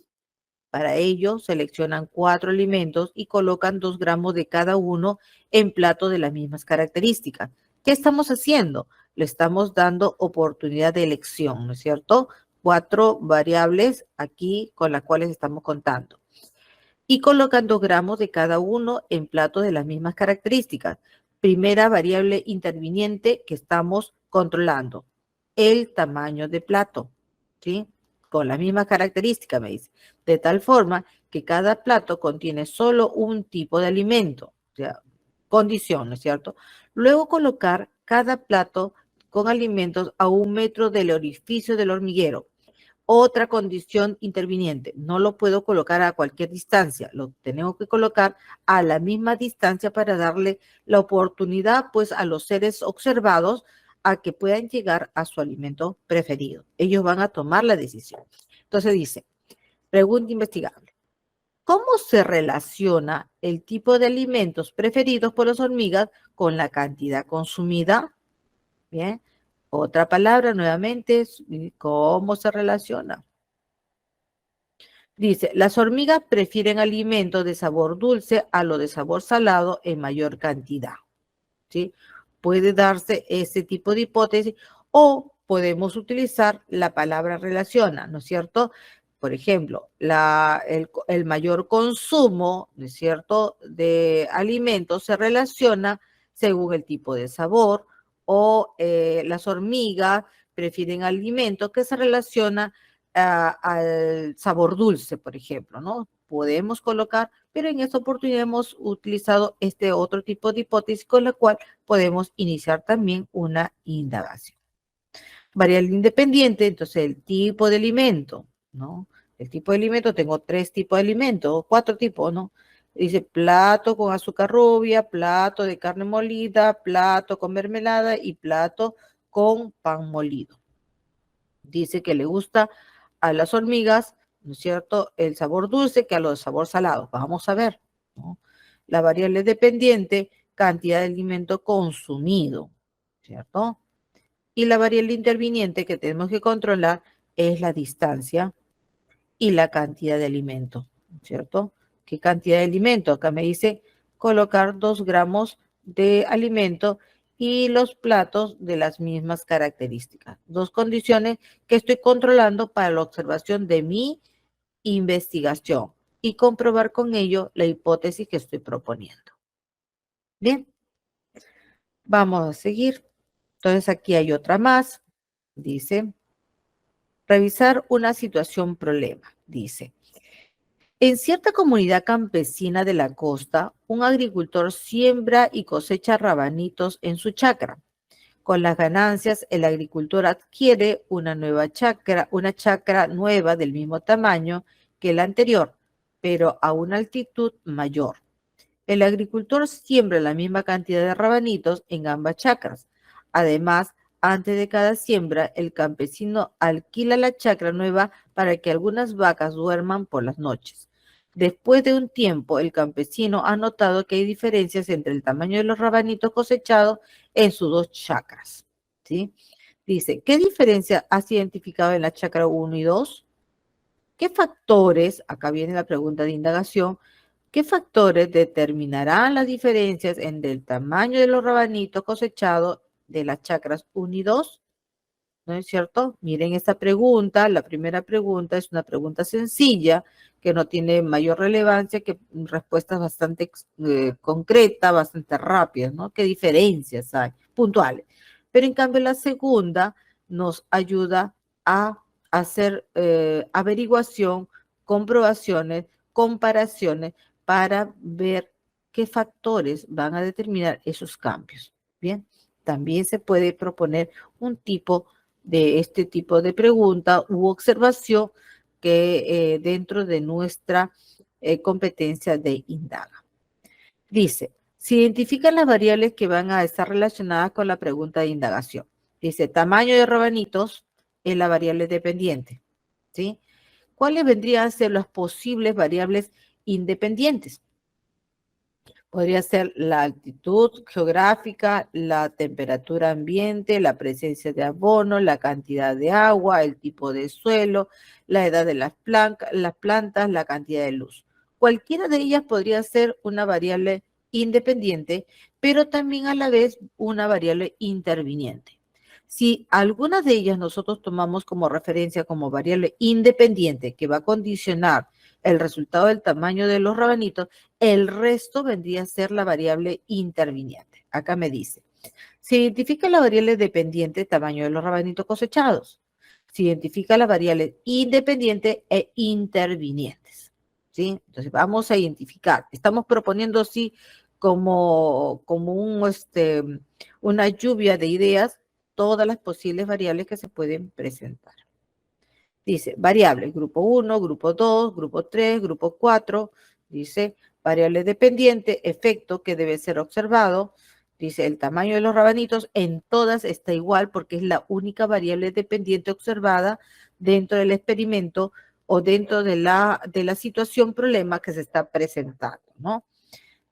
Para ello, seleccionan 4 alimentos y colocan 2 gramos de cada uno en platos de las mismas características. ¿Qué estamos haciendo? Le estamos dando oportunidad de elección, ¿no es cierto? 4 variables aquí con las cuales estamos contando. Y colocan 2 gramos de cada uno en platos de las mismas características. Primera variable interviniente que estamos controlando, el tamaño de plato, ¿sí? Con la misma característica, me dice, de tal forma que cada plato contiene solo un tipo de alimento, o sea, condición, ¿no es cierto? Luego colocar cada plato con alimentos a 1 metro del orificio del hormiguero. Otra condición interviniente, no lo puedo colocar a cualquier distancia, lo tengo que colocar a la misma distancia para darle la oportunidad pues a los seres observados a que puedan llegar a su alimento preferido. Ellos van a tomar la decisión. Entonces dice, pregunta investigable. ¿Cómo se relaciona el tipo de alimentos preferidos por las hormigas con la cantidad consumida? Bien. Otra palabra nuevamente es cómo se relaciona. Dice, las hormigas prefieren alimentos de sabor dulce a lo de sabor salado en mayor cantidad. ¿Sí? Puede darse ese tipo de hipótesis o podemos utilizar la palabra relaciona, ¿no es cierto? Por ejemplo, el mayor consumo, ¿no es cierto?, de alimentos se relaciona según el tipo de sabor o las hormigas prefieren alimentos que se relacionan al sabor dulce, por ejemplo, ¿no? Podemos colocar, pero en esta oportunidad hemos utilizado este otro tipo de hipótesis con la cual podemos iniciar también una indagación. Variable independiente, entonces el tipo de alimento, ¿no? El tipo de alimento, tengo 3 tipos de alimentos, 4 tipos, ¿no? Dice plato con azúcar rubia, plato de carne molida, plato con mermelada y plato con pan molido. Dice que le gusta a las hormigas, ¿no es cierto?, el sabor dulce que a los sabor salado. Vamos a ver, ¿no? La variable dependiente, cantidad de alimento consumido, ¿cierto? Y la variable interviniente que tenemos que controlar es la distancia y la cantidad de alimento, ¿cierto? ¿Qué cantidad de alimento? Acá me dice colocar 2 gramos de alimento y los platos de las mismas características. 2 condiciones que estoy controlando para la observación de mi investigación y comprobar con ello la hipótesis que estoy proponiendo. Bien, vamos a seguir. Entonces aquí hay otra más. Dice, revisar una situación problema. Dice, en cierta comunidad campesina de la costa, un agricultor siembra y cosecha rabanitos en su chacra. Con las ganancias, el agricultor adquiere una chacra nueva del mismo tamaño que la anterior, pero a una altitud mayor. El agricultor siembra la misma cantidad de rabanitos en ambas chacras. Además, antes de cada siembra, el campesino alquila la chacra nueva para que algunas vacas duerman por las noches. Después de un tiempo, el campesino ha notado que hay diferencias entre el tamaño de los rabanitos cosechados en sus 2 chacras. ¿Sí? Dice, ¿qué diferencia has identificado en la chacra 1 y 2? ¿Qué factores, acá viene la pregunta de indagación, qué factores determinarán las diferencias entre el tamaño de los rabanitos cosechados de las chacras 1 y 2? ¿No es cierto? Miren esta pregunta, la primera pregunta es una pregunta sencilla que no tiene mayor relevancia que respuestas bastante concretas, bastante rápidas, ¿no? ¿Qué diferencias hay? Puntuales. Pero en cambio la segunda nos ayuda a hacer averiguación, comprobaciones, comparaciones para ver qué factores van a determinar esos cambios. Bien, también se puede proponer un tipo de este tipo de pregunta u observación que dentro de nuestra competencia de indaga. Dice, se identifican las variables que van a estar relacionadas con la pregunta de indagación. Dice, tamaño de rabanitos es la variable dependiente, ¿sí? ¿Cuáles vendrían a ser las posibles variables independientes? Podría ser la altitud geográfica, la temperatura ambiente, la presencia de abono, la cantidad de agua, el tipo de suelo, la edad de las plantas, la cantidad de luz. Cualquiera de ellas podría ser una variable independiente, pero también a la vez una variable interviniente. Si alguna de ellas nosotros tomamos como referencia como variable independiente que va a condicionar el resultado del tamaño de los rabanitos, el resto vendría a ser la variable interviniente. Acá me dice, se identifica la variable dependiente tamaño de los rabanitos cosechados. Se identifica la variable independiente e intervinientes. ¿Sí? Entonces vamos a identificar. Estamos proponiendo sí como una lluvia de ideas todas las posibles variables que se pueden presentar. Dice, variables, grupo 1, grupo 2, grupo 3, grupo 4. Dice, variable dependiente, efecto que debe ser observado. Dice, el tamaño de los rabanitos en todas está igual porque es la única variable dependiente observada dentro del experimento o dentro de la situación problema que se está presentando, ¿no?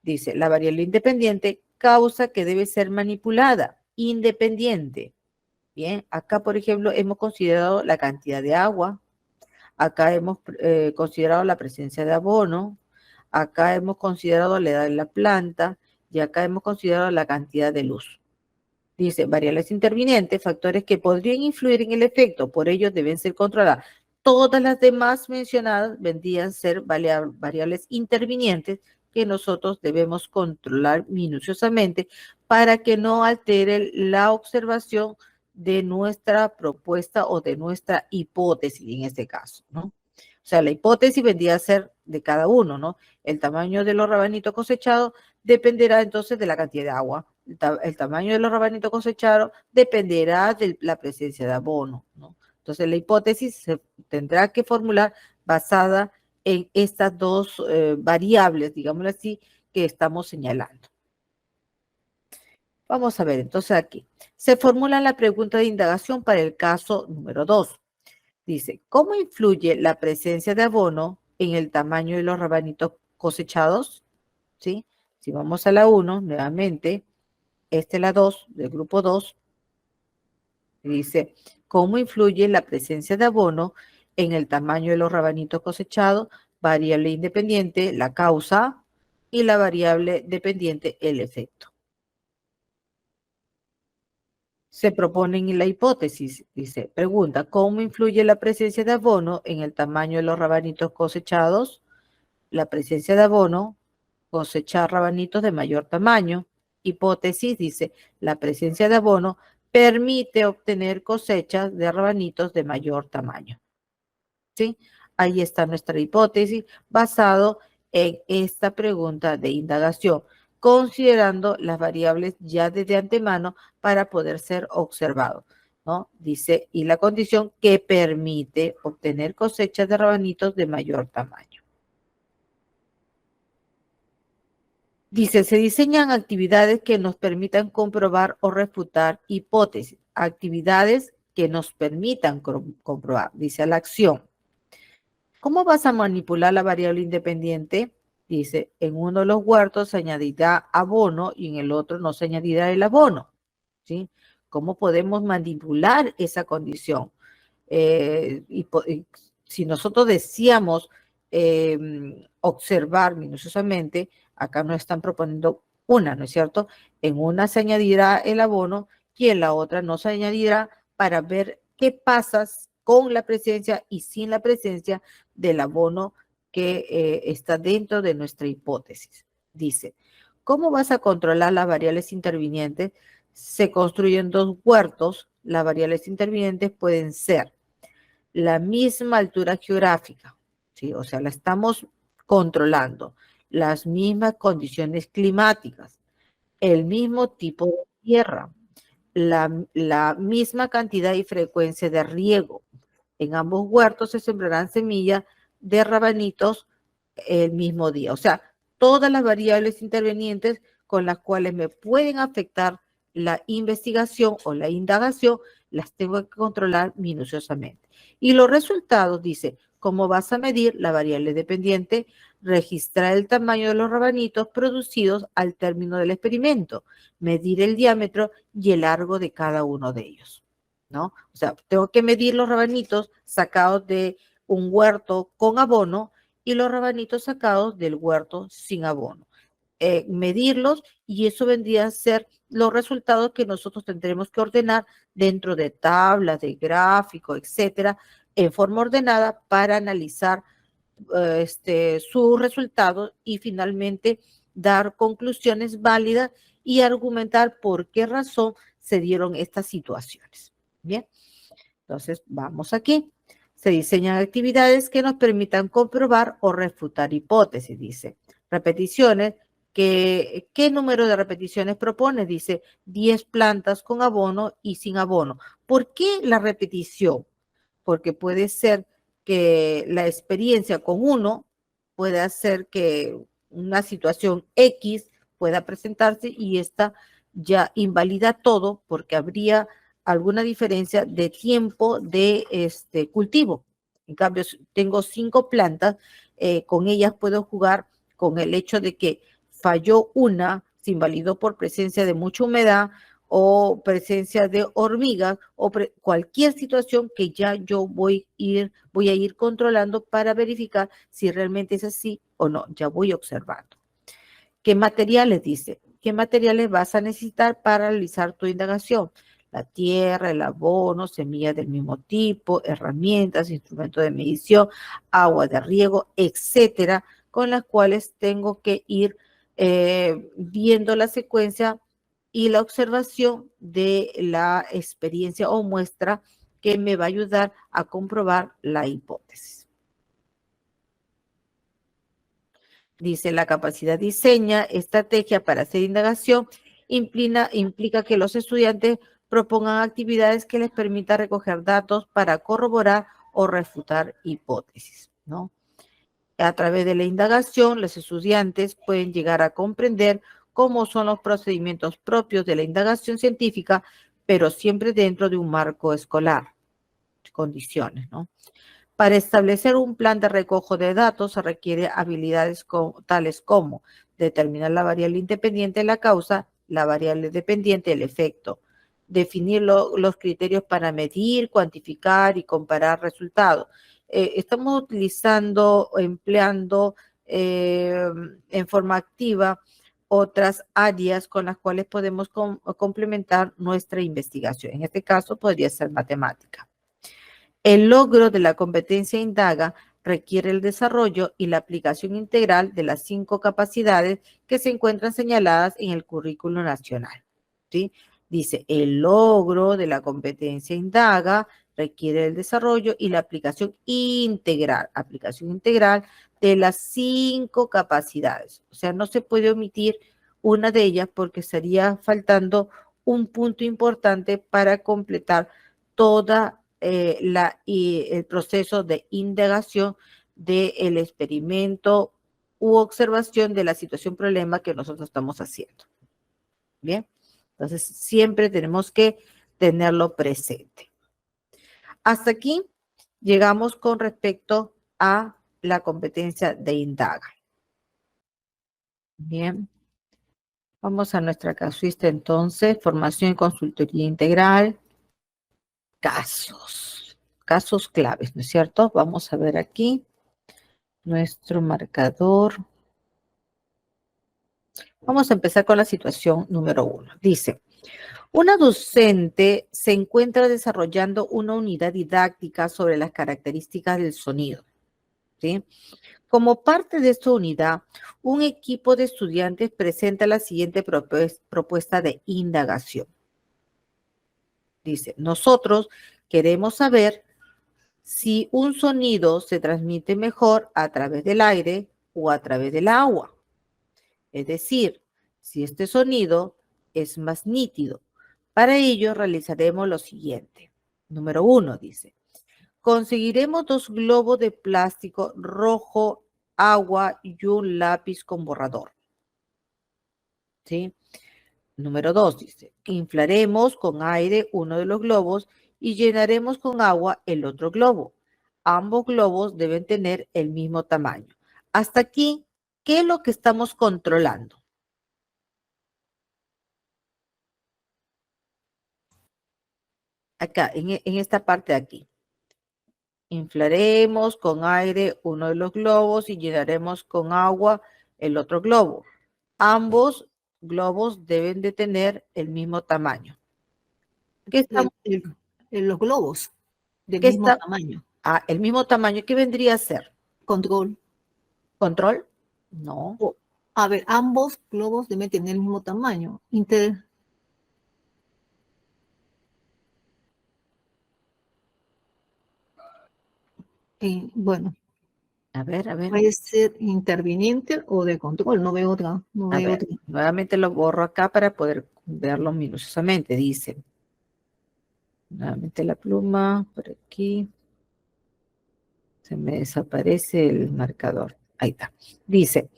Dice, la variable independiente, causa que debe ser manipulada, independiente. Bien, acá, por ejemplo, hemos considerado la cantidad de agua, acá hemos considerado la presencia de abono, acá hemos considerado la edad de la planta y acá hemos considerado la cantidad de luz. Dice, variables intervinientes, factores que podrían influir en el efecto, por ello deben ser controladas. Todas las demás mencionadas vendrían a ser variables intervinientes que nosotros debemos controlar minuciosamente para que no altere la observación de nuestra propuesta o de nuestra hipótesis en este caso, ¿no? O sea, la hipótesis vendría a ser de cada uno, ¿no? El tamaño de los rabanitos cosechados dependerá entonces de la cantidad de agua. El tamaño de los rabanitos cosechados dependerá de la presencia de abono, ¿no? Entonces, la hipótesis se tendrá que formular basada en estas dos variables, digámoslo así, que estamos señalando. Vamos a ver, entonces aquí. Se formula la pregunta de indagación para el caso número 2. Dice, ¿cómo influye la presencia de abono en el tamaño de los rabanitos cosechados? ¿Sí? Si vamos a la 1, nuevamente, esta es la 2, del grupo 2. Dice, ¿cómo influye la presencia de abono en el tamaño de los rabanitos cosechados? Variable independiente, la causa, y la variable dependiente, el efecto. Se propone en la hipótesis, dice, pregunta, ¿cómo influye la presencia de abono en el tamaño de los rabanitos cosechados? La presencia de abono, cosechar rabanitos de mayor tamaño. Hipótesis, dice, la presencia de abono permite obtener cosechas de rabanitos de mayor tamaño. ¿Sí? Ahí está nuestra hipótesis basado en esta pregunta de indagación, considerando las variables ya desde antemano para poder ser observado, ¿no? Dice, y la condición que permite obtener cosechas de rabanitos de mayor tamaño. Dice, se diseñan actividades que nos permitan comprobar o refutar hipótesis, actividades que nos permitan comprobar, dice la acción. ¿Cómo vas a manipular la variable independiente? Dice, en uno de los huertos se añadirá abono y en el otro no se añadirá el abono. ¿Sí? ¿Cómo podemos manipular esa condición? Si nosotros decíamos observar minuciosamente, acá nos están proponiendo una, ¿no es cierto? En una se añadirá el abono y en la otra no se añadirá para ver qué pasa con la presencia y sin la presencia del abono que está dentro de nuestra hipótesis. Dice, ¿cómo vas a controlar las variables intervinientes? Se construyen dos huertos. Las variables intervinientes pueden ser la misma altura geográfica, ¿sí? O sea, la estamos controlando, las mismas condiciones climáticas, el mismo tipo de tierra, la misma cantidad y frecuencia de riego. En ambos huertos se sembrarán semillas de rabanitos el mismo día. O sea, todas las variables intervenientes con las cuales me pueden afectar la investigación o la indagación, las tengo que controlar minuciosamente. Y los resultados, dice, ¿cómo vas a medir la variable dependiente? Registrar el tamaño de los rabanitos producidos al término del experimento, medir el diámetro y el largo de cada uno de ellos, ¿no? O sea, tengo que medir los rabanitos sacados de un huerto con abono y los rabanitos sacados del huerto sin abono. Medirlos y eso vendría a ser los resultados que nosotros tendremos que ordenar dentro de tablas, de gráficos, etcétera, en forma ordenada para analizar sus resultados y finalmente dar conclusiones válidas y argumentar por qué razón se dieron estas situaciones. Bien, entonces vamos aquí. Se diseñan actividades que nos permitan comprobar o refutar hipótesis, dice. Repeticiones. ¿Qué número de repeticiones propone? Dice 10 plantas con abono y sin abono. ¿Por qué la repetición? Porque puede ser que la experiencia con uno puede hacer que una situación X pueda presentarse y esta ya invalida todo porque habría alguna diferencia de tiempo de cultivo. En cambio, si tengo 5 plantas, con ellas puedo jugar con el hecho de que falló una, se invalidó por presencia de mucha humedad o presencia de hormigas o cualquier situación que ya yo voy a ir controlando para verificar si realmente es así o no. Ya voy observando. ¿Qué materiales dice? ¿Qué materiales vas a necesitar para realizar tu indagación? La tierra, el abono, semillas del mismo tipo, herramientas, instrumentos de medición, agua de riego, etcétera, con las cuales tengo que ir viendo la secuencia y la observación de la experiencia o muestra que me va a ayudar a comprobar la hipótesis. Dice, la capacidad diseña estrategia para hacer indagación implica que los estudiantes propongan actividades que les permitan recoger datos para corroborar o refutar hipótesis, ¿no? A través de la indagación, los estudiantes pueden llegar a comprender cómo son los procedimientos propios de la indagación científica, pero siempre dentro de un marco escolar, condiciones, ¿no? Para establecer un plan de recojo de datos se requiere habilidades tales como determinar la variable independiente de la causa, la variable dependiente del efecto, definir los criterios para medir, cuantificar y comparar resultados. Estamos utilizando o empleando en forma activa otras áreas con las cuales podemos complementar nuestra investigación. En este caso podría ser matemática. El logro de la competencia indaga requiere el desarrollo y la aplicación integral de las 5 capacidades que se encuentran señaladas en el currículo nacional. ¿Sí? Dice, el logro de la competencia indaga requiere el desarrollo y la aplicación integral de las 5 capacidades. O sea, no se puede omitir una de ellas porque estaría faltando un punto importante para completar toda el proceso de indagación del experimento u observación de la situación problema que nosotros estamos haciendo. Bien, entonces siempre tenemos que tenerlo presente. Hasta aquí llegamos con respecto a la competencia de indaga. Bien, vamos a nuestra casuística entonces, formación y consultoría integral. Casos claves, ¿no es cierto? Vamos a ver aquí nuestro marcador. Vamos a empezar con la situación número 1. Dice, una docente se encuentra desarrollando una unidad didáctica sobre las características del sonido. ¿Sí? Como parte de esta unidad, un equipo de estudiantes presenta la siguiente propuesta de indagación. Dice, nosotros queremos saber si un sonido se transmite mejor a través del aire o a través del agua. Es decir, si este sonido es más nítido. Para ello realizaremos lo siguiente. Número 1, dice, conseguiremos 2 globos de plástico rojo, agua y un lápiz con borrador. ¿Sí? Número 2, dice, inflaremos con aire uno de los globos y llenaremos con agua el otro globo. Ambos globos deben tener el mismo tamaño. Hasta aquí, ¿qué es lo que estamos controlando? Acá, en esta parte de aquí. Inflaremos con aire uno de los globos y llenaremos con agua el otro globo. Ambos globos deben de tener el mismo tamaño. ¿Qué estamos? Los globos del ¿Qué mismo está? tamaño. El mismo tamaño. ¿Qué vendría a ser? Control. ¿Control? No. A ver, ambos globos deben tener el mismo tamaño. Bueno, A ver. puede ser interviniente o de control. No veo otra. A ver, nuevamente lo borro acá para poder verlo minuciosamente. Dice, nuevamente la pluma por aquí. Se me desaparece el marcador. Ahí está. Dice,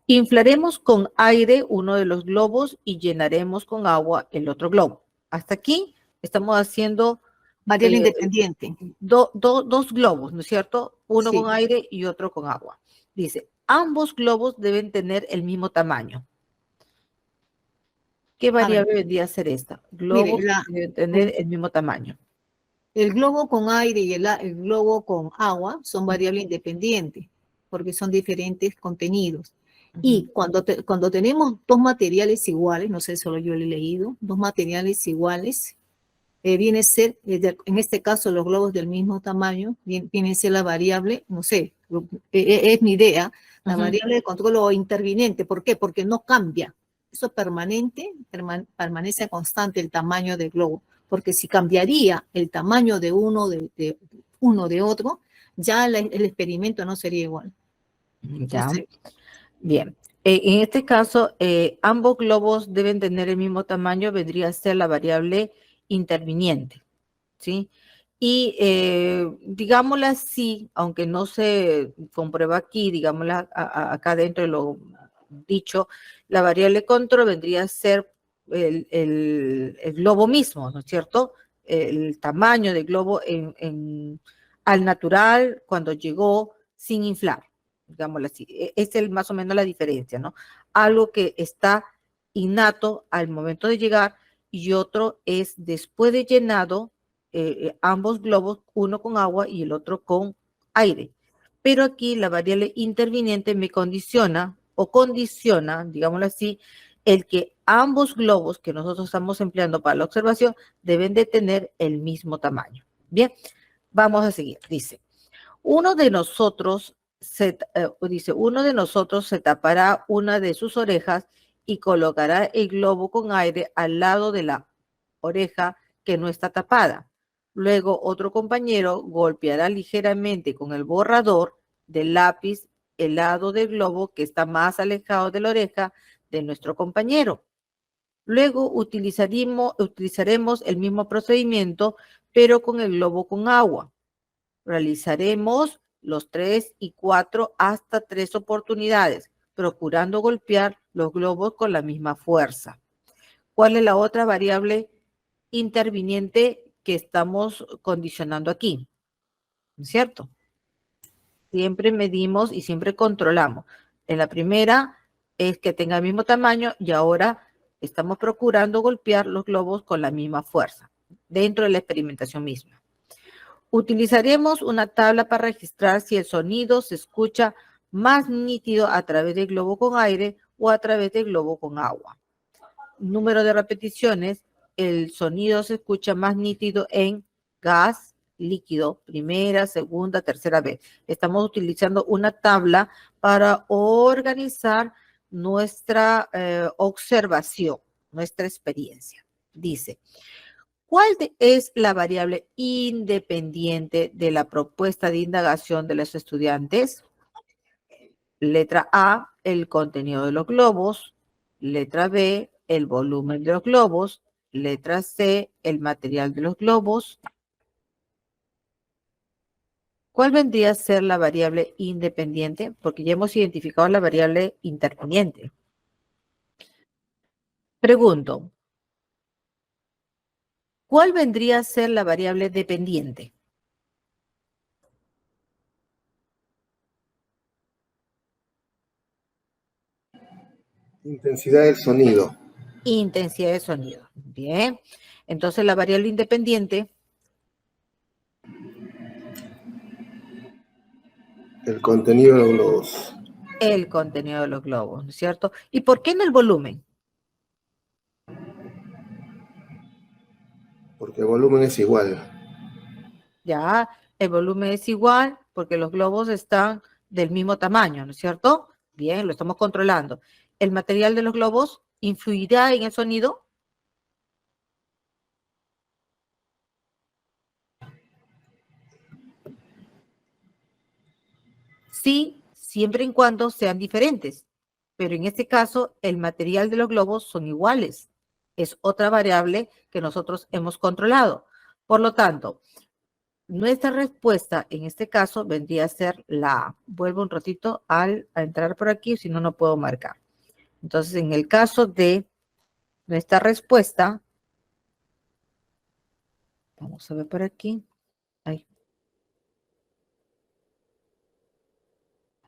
inflaremos con aire uno de los globos y llenaremos con agua el otro globo. Hasta aquí estamos haciendo variable independiente. Dos globos, ¿no es cierto? Uno Sí. con aire y otro con agua. Dice, ambos globos deben tener el mismo tamaño. ¿Qué variable vendría a ser esta? Globos deben tener el mismo tamaño. El globo con aire y el globo con agua son variables independientes, porque son diferentes contenidos. Y cuando tenemos 2 materiales iguales, no sé, solo yo lo he leído, 2 materiales iguales, viene a ser, en este caso, los globos del mismo tamaño, viene a ser la variable, no sé, es mi idea, la variable de control o interviniente. ¿Por qué? Porque no cambia. Eso permanece constante el tamaño del globo. Porque si cambiaría el tamaño de uno de otro, ya el experimento no sería igual. Ya. No sé. Bien. En este caso, ambos globos deben tener el mismo tamaño, vendría a ser la variable interviniente, ¿sí? Y digámosla así, aunque no se comprueba aquí, digámosla acá dentro de lo dicho, la variable control vendría a ser el globo mismo, ¿no es cierto? El tamaño del globo al natural cuando llegó sin inflar, digámoslo así. Es más o menos la diferencia, ¿no? Algo que está innato al momento de llegar y otro es después de llenado, ambos globos, uno con agua y el otro con aire. Pero aquí la variable interviniente me condiciona o condiciona, digámoslo así, el que ambos globos que nosotros estamos empleando para la observación deben de tener el mismo tamaño. Bien, vamos a seguir. Dice, uno de nosotros se tapará una de sus orejas y colocará el globo con aire al lado de la oreja que no está tapada. Luego otro compañero golpeará ligeramente con el borrador del lápiz el lado del globo que está más alejado de la oreja de nuestro compañero. Luego utilizaremos el mismo procedimiento, pero con el globo con agua. Realizaremos los 3 y 4 hasta 3 oportunidades, procurando golpear los globos con la misma fuerza. ¿Cuál es la otra variable interviniente que estamos condicionando aquí? ¿No es cierto? Siempre medimos y siempre controlamos. En la primera es que tenga el mismo tamaño y ahora estamos procurando golpear los globos con la misma fuerza dentro de la experimentación misma. Utilizaremos una tabla para registrar si el sonido se escucha más nítido a través del globo con aire o a través del globo con agua. Número de repeticiones, el sonido se escucha más nítido en gas, líquido, primera, segunda, tercera vez. Estamos utilizando una tabla para organizar nuestra observación, nuestra experiencia. Dice, ¿cuál es la variable independiente de la propuesta de indagación de los estudiantes? Letra A, el contenido de los globos. Letra B, el volumen de los globos. Letra C, el material de los globos. ¿Cuál vendría a ser la variable independiente? Porque ya hemos identificado la variable interviniente. Pregunto, ¿cuál vendría a ser la variable dependiente? Intensidad del sonido. Intensidad de sonido. Bien. Entonces la variable independiente. El contenido de los globos. El contenido de los globos, ¿no es cierto? ¿Y por qué en el volumen? Porque el volumen es igual. Ya, el volumen es igual porque los globos están del mismo tamaño, ¿no es cierto? Bien, lo estamos controlando. ¿El material de los globos influirá en el sonido? Sí, siempre y cuando sean diferentes. Pero en este caso, el material de los globos son iguales. Es otra variable que nosotros hemos controlado. Por lo tanto, nuestra respuesta en este caso vendría a ser la A. Vuelvo un ratito a entrar por aquí, si no, no puedo marcar. Entonces, en el caso de nuestra respuesta, vamos a ver por aquí. Ahí.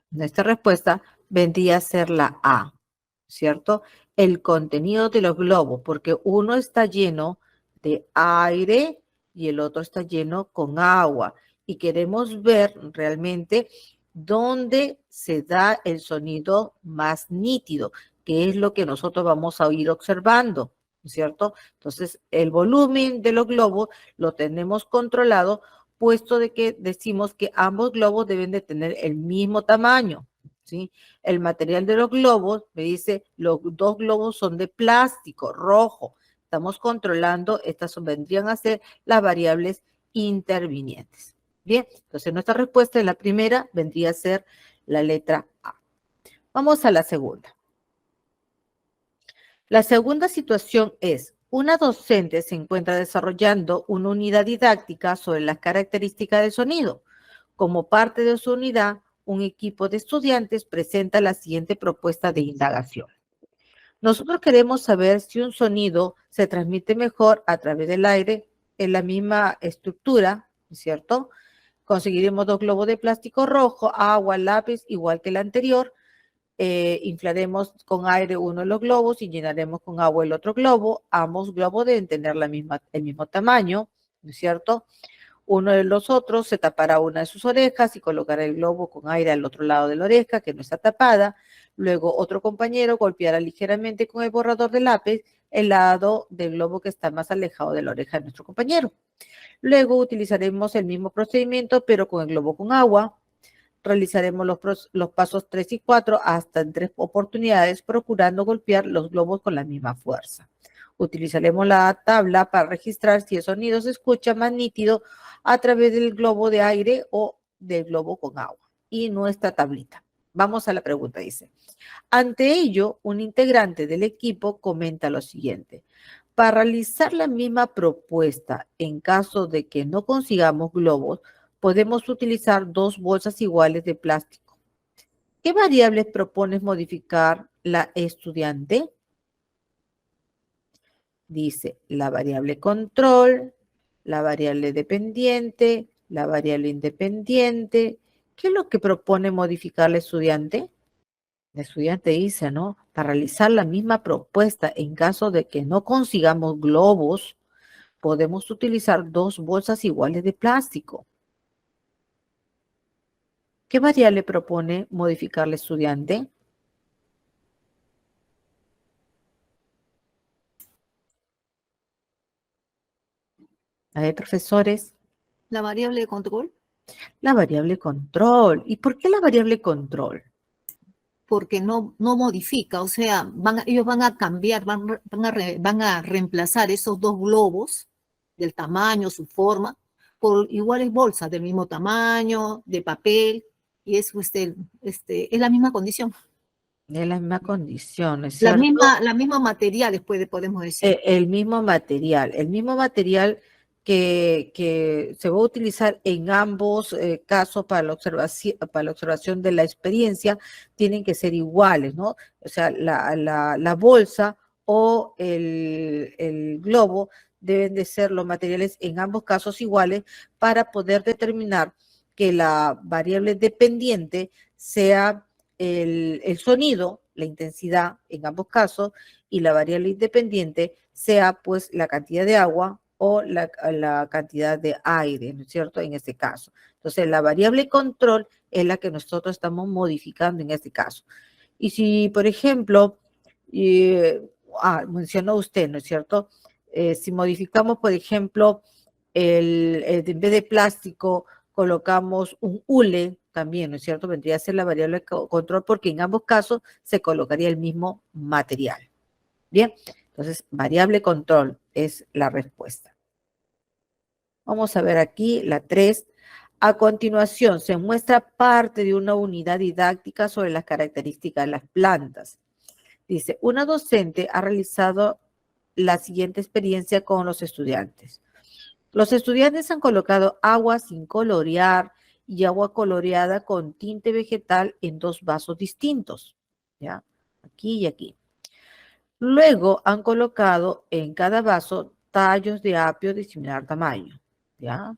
Nuestra respuesta vendría a ser la A, ¿cierto? El contenido de los globos, porque uno está lleno de aire y el otro está lleno con agua. Y queremos ver realmente dónde se da el sonido más nítido, que es lo que nosotros vamos a ir observando, ¿cierto? Entonces, el volumen de los globos lo tenemos controlado, puesto de que decimos que ambos globos deben de tener el mismo tamaño, ¿sí? El material de los globos, me dice, los dos globos son de plástico rojo. Estamos controlando, estas vendrían a ser las variables intervinientes. Bien, entonces nuestra respuesta en la primera vendría a ser la letra A. Vamos a la segunda. La segunda situación es, una docente se encuentra desarrollando una unidad didáctica sobre las características del sonido. Como parte de su unidad, un equipo de estudiantes presenta la siguiente propuesta de indagación. Nosotros queremos saber si un sonido se transmite mejor a través del aire en la misma estructura, ¿cierto? Conseguiremos dos globos de plástico rojo, agua, lápiz, igual que el anterior. inflaremos con aire uno de los globos y llenaremos con agua el otro globo. Ambos globos deben tener el mismo tamaño, ¿no es cierto? Uno de los otros se tapará una de sus orejas y colocará el globo con aire al otro lado de la oreja que no está tapada. Luego otro compañero golpeará ligeramente con el borrador de lápiz el lado del globo que está más alejado de la oreja de nuestro compañero. Luego utilizaremos el mismo procedimiento pero con el globo con agua. Realizaremos los pasos 3 y 4 hasta en 3 oportunidades, procurando golpear los globos con la misma fuerza. Utilizaremos la tabla para registrar si el sonido se escucha más nítido a través del globo de aire o del globo con agua. Y nuestra tablita. Vamos a la pregunta, dice. Ante ello, un integrante del equipo comenta lo siguiente. Para realizar la misma propuesta, en caso de que no consigamos globos, podemos utilizar 2 bolsas iguales de plástico. ¿Qué variables propones modificar la estudiante? Dice la variable control, la variable dependiente, la variable independiente. ¿Qué es lo que propone modificar la estudiante? La estudiante dice, ¿no? Para realizar la misma propuesta en caso de que no consigamos globos, podemos utilizar 2 bolsas iguales de plástico. ¿Qué variable propone modificar la estudiante? A ver, profesores, La variable de control, la variable control. ¿Y por qué la variable control? porque no modifica, o sea, ellos van a cambiar, van a reemplazar esos 2 globos del tamaño, su forma, por iguales bolsas del mismo tamaño, de papel, y es la misma condición. Es la misma condición, ¿es cierto? La misma materiales, podemos decir. El mismo material que se va a utilizar en ambos casos para la observación de la experiencia, tienen que ser iguales, ¿no? O sea, la bolsa o el globo deben de ser los materiales en ambos casos iguales para poder determinar que la variable dependiente sea el sonido, la intensidad en ambos casos, y la variable independiente sea pues la cantidad de agua o la cantidad de aire, ¿no es cierto? En este caso. Entonces, la variable control es la que nosotros estamos modificando en este caso. Y si, por ejemplo, mencionó usted, ¿no es cierto? Si modificamos, por ejemplo, en vez de plástico, colocamos un hule también, ¿no es cierto? Vendría a ser la variable control porque en ambos casos se colocaría el mismo material. Bien, entonces variable control es la respuesta. Vamos a ver aquí la 3. A continuación, se muestra parte de una unidad didáctica sobre las características de las plantas. Dice, una docente ha realizado la siguiente experiencia con los estudiantes. Los estudiantes han colocado agua sin colorear y agua coloreada con tinte vegetal en 2 vasos distintos, ¿ya? Aquí y aquí. Luego han colocado en cada vaso tallos de apio de similar tamaño, ¿ya?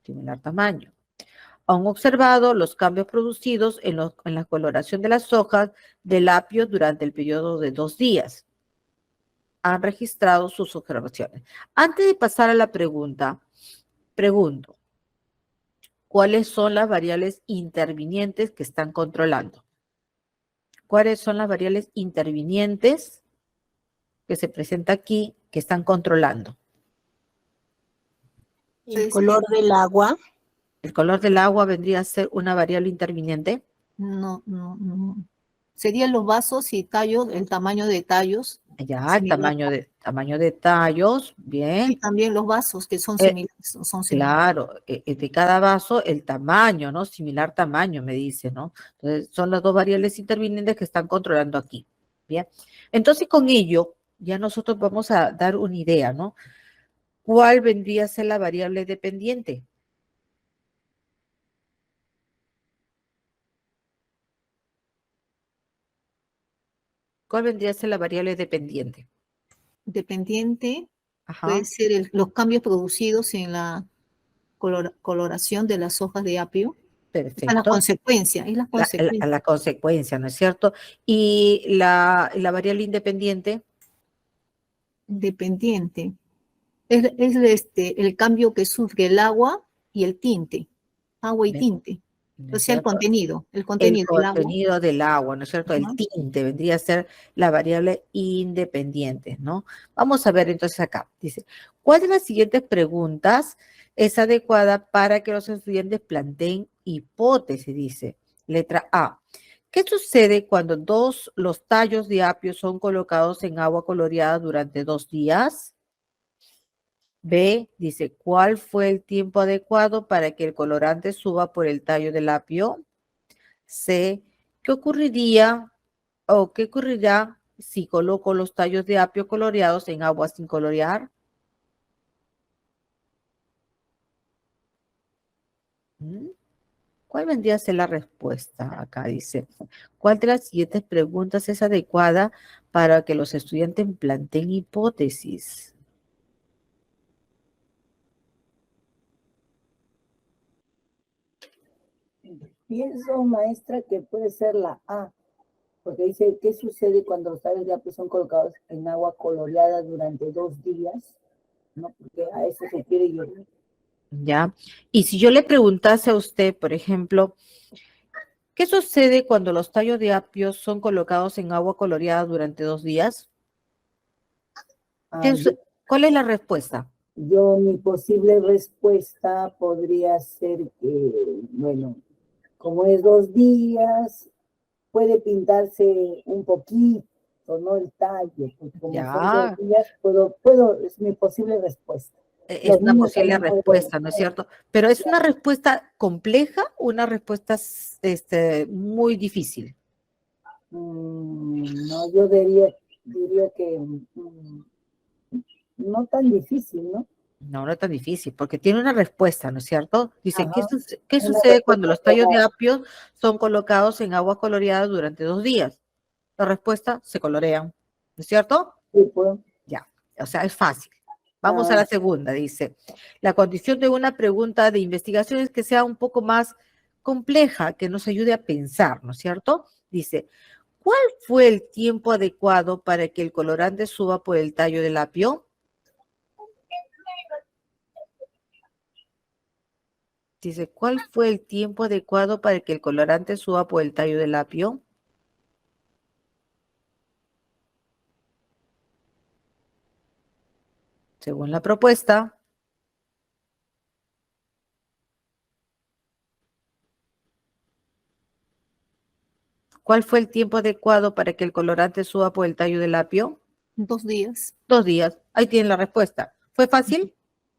Similar tamaño. Han observado los cambios producidos en la coloración de las hojas del apio durante el periodo de 2 días. Han registrado sus observaciones. Antes de pasar a la pregunta, pregunto, ¿cuáles son las variables intervinientes que están controlando? ¿Cuáles son las variables intervinientes que se presenta aquí que están controlando? El color del agua. ¿El color del agua vendría a ser una variable interviniente? No. Serían los vasos y tallos, el tamaño de tallos. Ya, el tamaño de tallos, bien. Y también los vasos que son similares. Claro, de cada vaso el tamaño, ¿no? Similar tamaño, me dice, ¿no? Entonces, son las 2 variables intervinientes que están controlando aquí. Bien. Entonces, con ello, ya nosotros vamos a dar una idea, ¿no? ¿Cuál vendría a ser la variable dependiente? ¿Cuál vendría a ser la variable dependiente? Dependiente Ajá. puede ser los cambios producidos en la coloración de las hojas de apio. Es la perfecto. consecuencia, es la consecuencia. La consecuencia, ¿no es cierto? Y la variable independiente, Dependiente. Es el cambio que sufre el agua y el tinte. Agua y ¿no tinte. es O sea, el cierto? contenido. El El contenido del agua. contenido del agua, ¿no es cierto? El Ajá. tinte vendría a ser la variable independiente, ¿no? Vamos a ver entonces acá. Dice, ¿cuál de las siguientes preguntas es adecuada para que los estudiantes planteen hipótesis? Dice, letra A. ¿Qué sucede cuando los tallos de apio son colocados en agua coloreada durante 2 días? B, dice, ¿cuál fue el tiempo adecuado para que el colorante suba por el tallo del apio? C, ¿qué ocurriría o qué ocurrirá si coloco los tallos de apio coloreados en agua sin colorear? ¿Mm? ¿Cuál vendría a ser la respuesta? Acá dice, ¿cuál de las siguientes preguntas es adecuada para que los estudiantes planteen hipótesis? Pienso, maestra, que puede ser la A, porque dice, ¿qué sucede cuando los tallos de apio son colocados en agua coloreada durante 2 días? ¿No? Porque a eso se quiere yo. ¿Ya? Y si yo le preguntase a usted, por ejemplo, ¿qué sucede cuando los tallos de apio son colocados en agua coloreada durante 2 días? Ah, ¿Cuál es la respuesta? mi posible respuesta podría ser que, bueno, como es 2 días, puede pintarse un poquito, ¿no? El tallo, porque como son dos Ya, días, es mi posible respuesta. es Los una niños posible también pueden. respuesta, ¿no es cierto? Pero es una respuesta compleja, una respuesta muy difícil. No, yo diría que no tan difícil, ¿no? No, no es tan difícil, porque tiene una respuesta, ¿no es cierto? Dice, ¿qué, Ajá, qué una sucede cuando respuesta los tallos de real. apio son colocados en agua coloreada durante 2 días? La respuesta, se colorean, ¿no es cierto? Sí, pues. Ya, o sea, es fácil. Vamos a Ah, la segunda, dice. La condición de una pregunta de investigación es que sea un poco más compleja, que nos ayude a pensar, ¿no es cierto? Dice, ¿cuál fue el tiempo adecuado para que el colorante suba por el tallo del apio? Dice, ¿cuál fue el tiempo adecuado para que el colorante suba por el tallo del apio? Según la propuesta. ¿Cuál fue el tiempo adecuado para que el colorante suba por el tallo del apio? 2 días. 2 días. Ahí tienen la respuesta. ¿Fue fácil?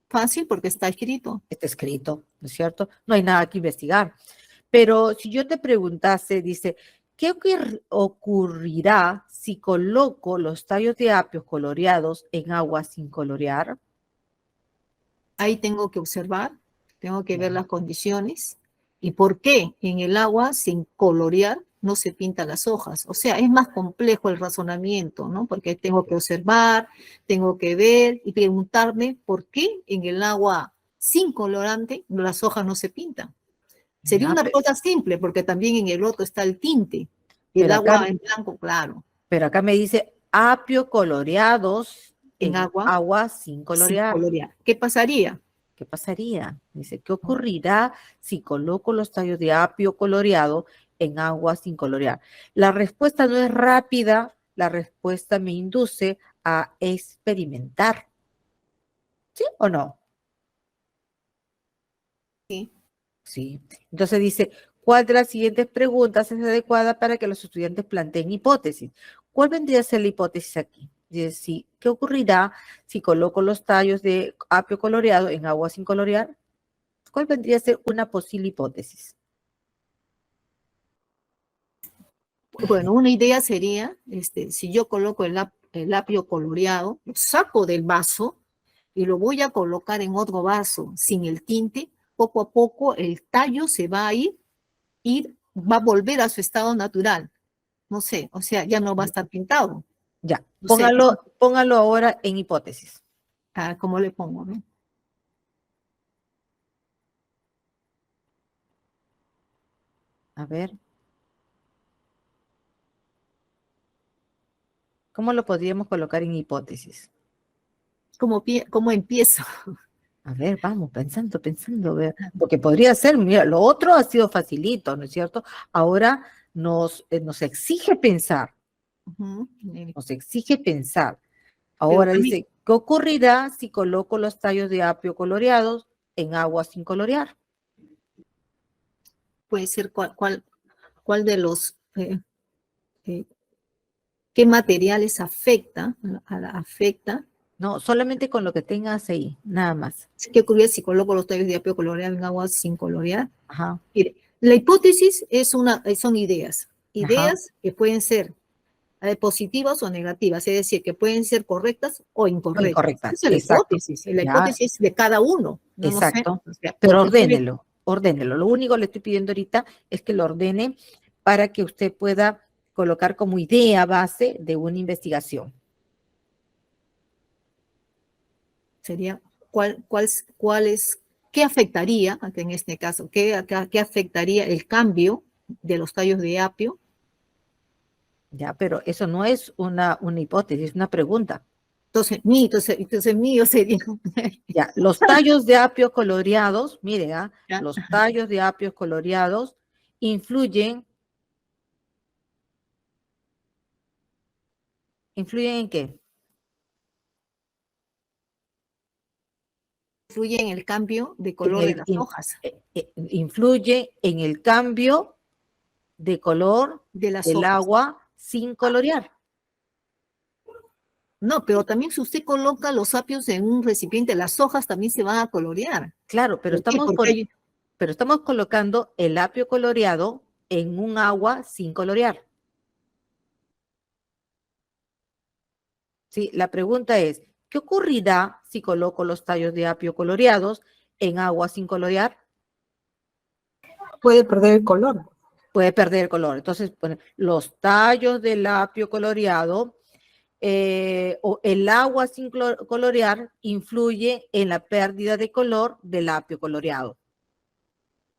Fácil porque está escrito. Está escrito, ¿no es cierto? No hay nada que investigar. Pero si yo te preguntase, dice, ¿qué ocurrirá si coloco los tallos de apio coloreados en agua sin colorear? Ahí tengo que observar, tengo que ver las condiciones y por qué en el agua sin colorear no se pintan las hojas. O sea, es más complejo el razonamiento, ¿no? Porque tengo que observar, tengo que ver y preguntarme por qué en el agua sin colorante las hojas no se pintan. Sería Ya, una cosa simple, porque también en el otro está el tinte y el pero acá, agua en blanco, claro, pero acá me dice apio coloreados en en agua agua sin sin colorear. colorear. ¿Qué pasaría? ¿Qué pasaría? Dice, ¿qué ocurrirá si coloco los tallos de apio coloreado en agua sin colorear? La respuesta no es rápida, la respuesta me induce a experimentar. ¿Sí o no? Sí. Sí. Entonces dice, ¿cuál de las siguientes preguntas es adecuada para que los estudiantes planteen hipótesis? ¿Cuál vendría a ser la hipótesis aquí? Dice, sí, ¿qué ocurrirá si coloco los tallos de apio coloreado en agua sin colorear? ¿Cuál vendría a ser una posible hipótesis? Bueno, una idea sería, si yo coloco el apio coloreado, lo saco del vaso y lo voy a colocar en otro vaso sin el tinte, poco a poco el tallo se va a va a volver a su estado natural. No sé, o sea, ya no va a estar pintado. Ya, No sé, póngalo ahora en hipótesis. ¿cómo le pongo, no? A ver. ¿Cómo lo podríamos colocar en hipótesis? ¿Cómo empiezo? A ver, vamos, pensando, a ver. Porque podría ser, mira, lo otro ha sido facilito, ¿no es cierto? Ahora nos exige pensar, Ujú. nos exige pensar. Pero Ahora también dice, ¿qué ocurrirá si coloco los tallos de apio coloreados en agua sin colorear? puede ser cuál de los, eh, qué materiales afecta. No, solamente con lo que tengas ahí, nada más. ¿Qué ocurriría si coloco los tallos de apio coloreado en agua sin colorear? Ajá, Mire, la hipótesis son ajá, ideas que pueden ser positivas o negativas, es decir, que pueden ser correctas o o incorrectas. incorrectas, Esa es la exacto. hipótesis, y la Ya, hipótesis de cada uno, no sé, exacto. o sea, Pero porque puede, ordénelo. Lo único que le estoy pidiendo ahorita es que lo ordene para que usted pueda colocar como idea base de una investigación. sería qué afectaría, en este caso, qué afectaría el cambio de los tallos de apio. Ya, pero eso no es una hipótesis, es una pregunta. Entonces mío sería, Ya, los tallos de apio coloreados, mire, ¿ya? los tallos de apio coloreados influyen ¿en qué? Influye en el cambio de En color de las hojas influye en el cambio de color de las del hojas. agua sin colorear. No, pero también si usted coloca los apios en un recipiente, las hojas también se van a colorear. Claro, ¿Por qué? pero estamos colocando el apio coloreado en un agua sin colorear. ¿Sí? La pregunta es, ¿qué ocurrirá si coloco los tallos de apio coloreados en agua sin colorear? Puede perder el color. Puede perder el color. Entonces, los tallos del apio coloreado o el agua sin colorear influye en la pérdida de color del apio coloreado.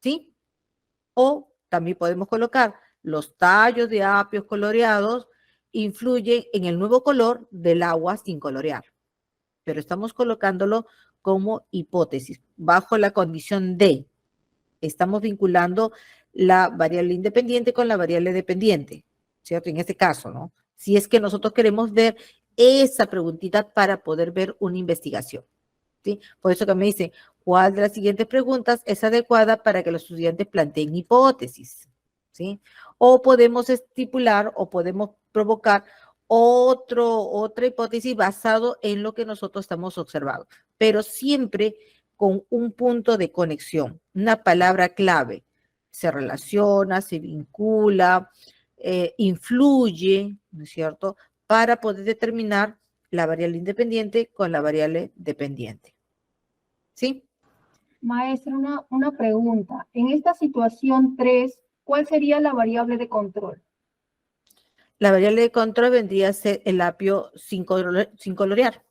¿Sí? O también podemos colocar los tallos de apios coloreados influyen en el nuevo color del agua sin colorear. Pero estamos colocándolo como hipótesis, bajo la condición de, estamos vinculando la variable independiente con la variable dependiente, ¿cierto? En este caso, ¿no? Si es que nosotros queremos ver esa preguntita para poder ver una investigación, ¿sí? Por eso que me dicen, ¿cuál de las siguientes preguntas es adecuada para que los estudiantes planteen hipótesis? ¿Sí? O podemos estipular o podemos provocar otra hipótesis basado en lo que nosotros estamos observando, pero siempre con un punto de conexión, una palabra clave. Se relaciona, se vincula, influye, ¿no es cierto?, para poder determinar la variable independiente con la variable dependiente. ¿Sí? Maestra, una pregunta. En esta situación 3, ¿cuál sería la variable de control? La variable de control vendría a ser el apio sin colorear.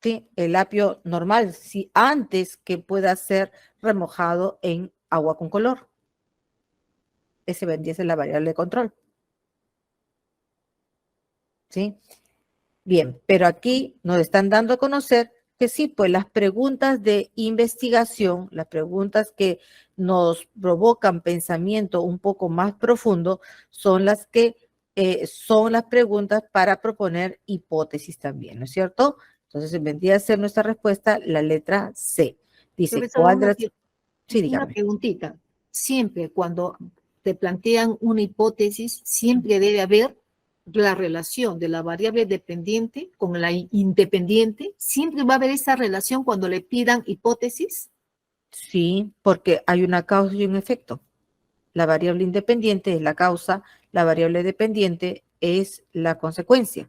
¿Sí? El apio normal, si antes que pueda ser remojado en agua con color. Ese vendría a ser la variable de control. ¿Sí? Bien, pero aquí nos están dando a conocer que sí, pues las preguntas de investigación, las preguntas que nos provocan pensamiento un poco más profundo, son las que son las preguntas para proponer hipótesis también, ¿no es cierto? Entonces, vendría a ser nuestra respuesta la letra C. Dice, Profesor, ¿cuál de las... Sí, una dígame. preguntita. Siempre cuando te plantean una hipótesis, siempre debe haber la relación de la variable dependiente con la independiente. Siempre va a haber esa relación cuando le pidan hipótesis. Sí, porque hay una causa y un efecto. La variable independiente es la causa, la variable dependiente es la consecuencia.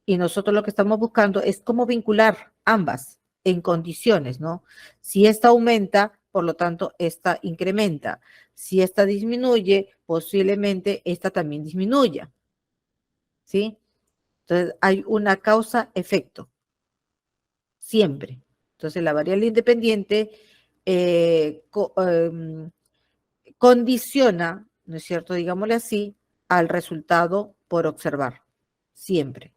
Y nosotros lo que estamos buscando es cómo vincular ambas en condiciones, ¿no? Si esta aumenta, por lo tanto, esta incrementa. Si esta disminuye, posiblemente esta también disminuya, ¿sí? Entonces, hay una causa-efecto, siempre. Entonces, la variable independiente condiciona, ¿no es cierto?, digámosle así, al resultado por observar, siempre.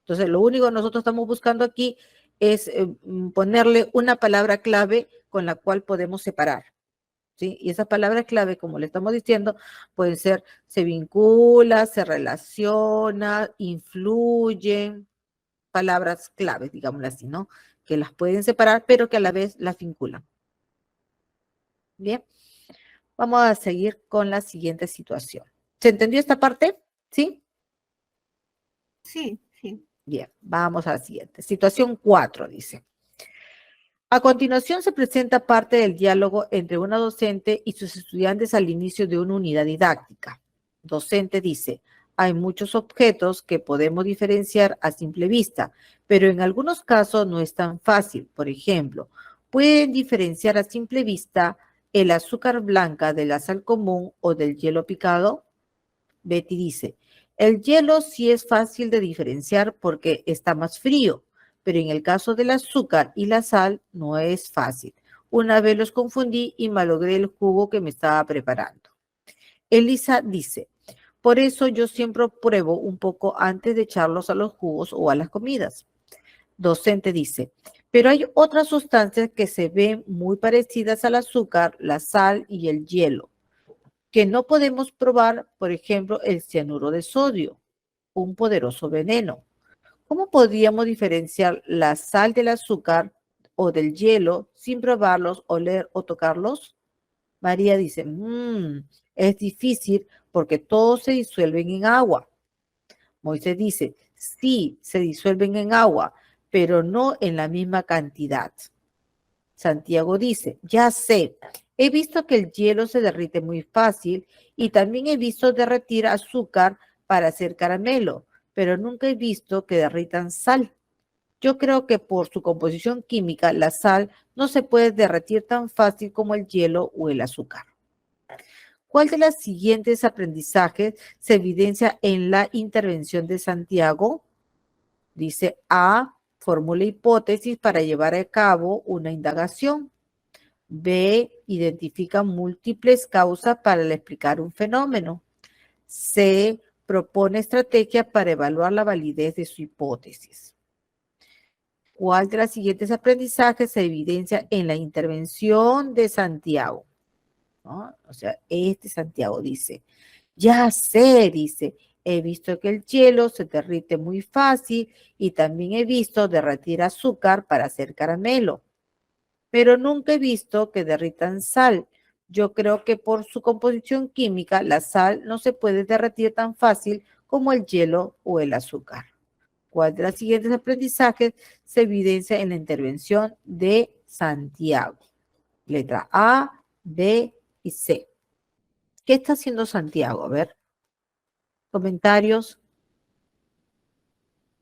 Entonces, lo único que nosotros estamos buscando aquí es ponerle una palabra clave con la cual podemos separar, ¿sí? Y esas palabras clave, como le estamos diciendo, pueden ser se vincula, se relaciona, influye, palabras claves, digámoslo así, ¿no? Que las pueden separar, pero que a la vez las vinculan. Bien, vamos a seguir con la siguiente situación. ¿Se entendió esta parte? ¿Sí? Sí, sí. Bien, vamos a la siguiente. Situación 4, dice. A continuación se presenta parte del diálogo entre una docente y sus estudiantes al inicio de una unidad didáctica. Docente dice, hay muchos objetos que podemos diferenciar a simple vista, pero en algunos casos no es tan fácil. Por ejemplo, pueden diferenciar a simple vista el azúcar blanca de la sal común o del hielo picado. Betty dice, el hielo sí es fácil de diferenciar porque está más frío, pero en el caso del azúcar y la sal no es fácil. Una vez los confundí y malogré el jugo que me estaba preparando. Elisa dice, por eso yo siempre pruebo un poco antes de echarlos a los jugos o a las comidas. Docente dice, pero hay otras sustancias que se ven muy parecidas al azúcar, la sal y el hielo, que no podemos probar, por ejemplo, el cianuro de sodio, un poderoso veneno. ¿Cómo podríamos diferenciar la sal del azúcar o del hielo sin probarlos, oler o tocarlos? María dice, es difícil porque todos se disuelven en agua. Moisés dice, sí, se disuelven en agua, pero no en la misma cantidad. Santiago dice, ya sé, he visto que el hielo se derrite muy fácil y también he visto derretir azúcar para hacer caramelo, pero nunca he visto que derritan sal. Yo creo que por su composición química, la sal no se puede derretir tan fácil como el hielo o el azúcar. ¿Cuál de los siguientes aprendizajes se evidencia en la intervención de Santiago? Dice A, formula hipótesis para llevar a cabo una indagación. B, identifica múltiples causas para explicar un fenómeno. C, propone estrategias para evaluar la validez de su hipótesis. ¿Cuál de los siguientes aprendizajes se evidencia en la intervención de Santiago? ¿No? O sea, Santiago dice, ya sé, dice, he visto que el hielo se derrite muy fácil y también he visto derretir azúcar para hacer caramelo, pero nunca he visto que derritan sal. Yo creo que por su composición química, la sal no se puede derretir tan fácil como el hielo o el azúcar. ¿Cuál de los siguientes aprendizajes se evidencia en la intervención de Santiago? Letra A, B y C. ¿Qué está haciendo Santiago? A ver. Comentarios.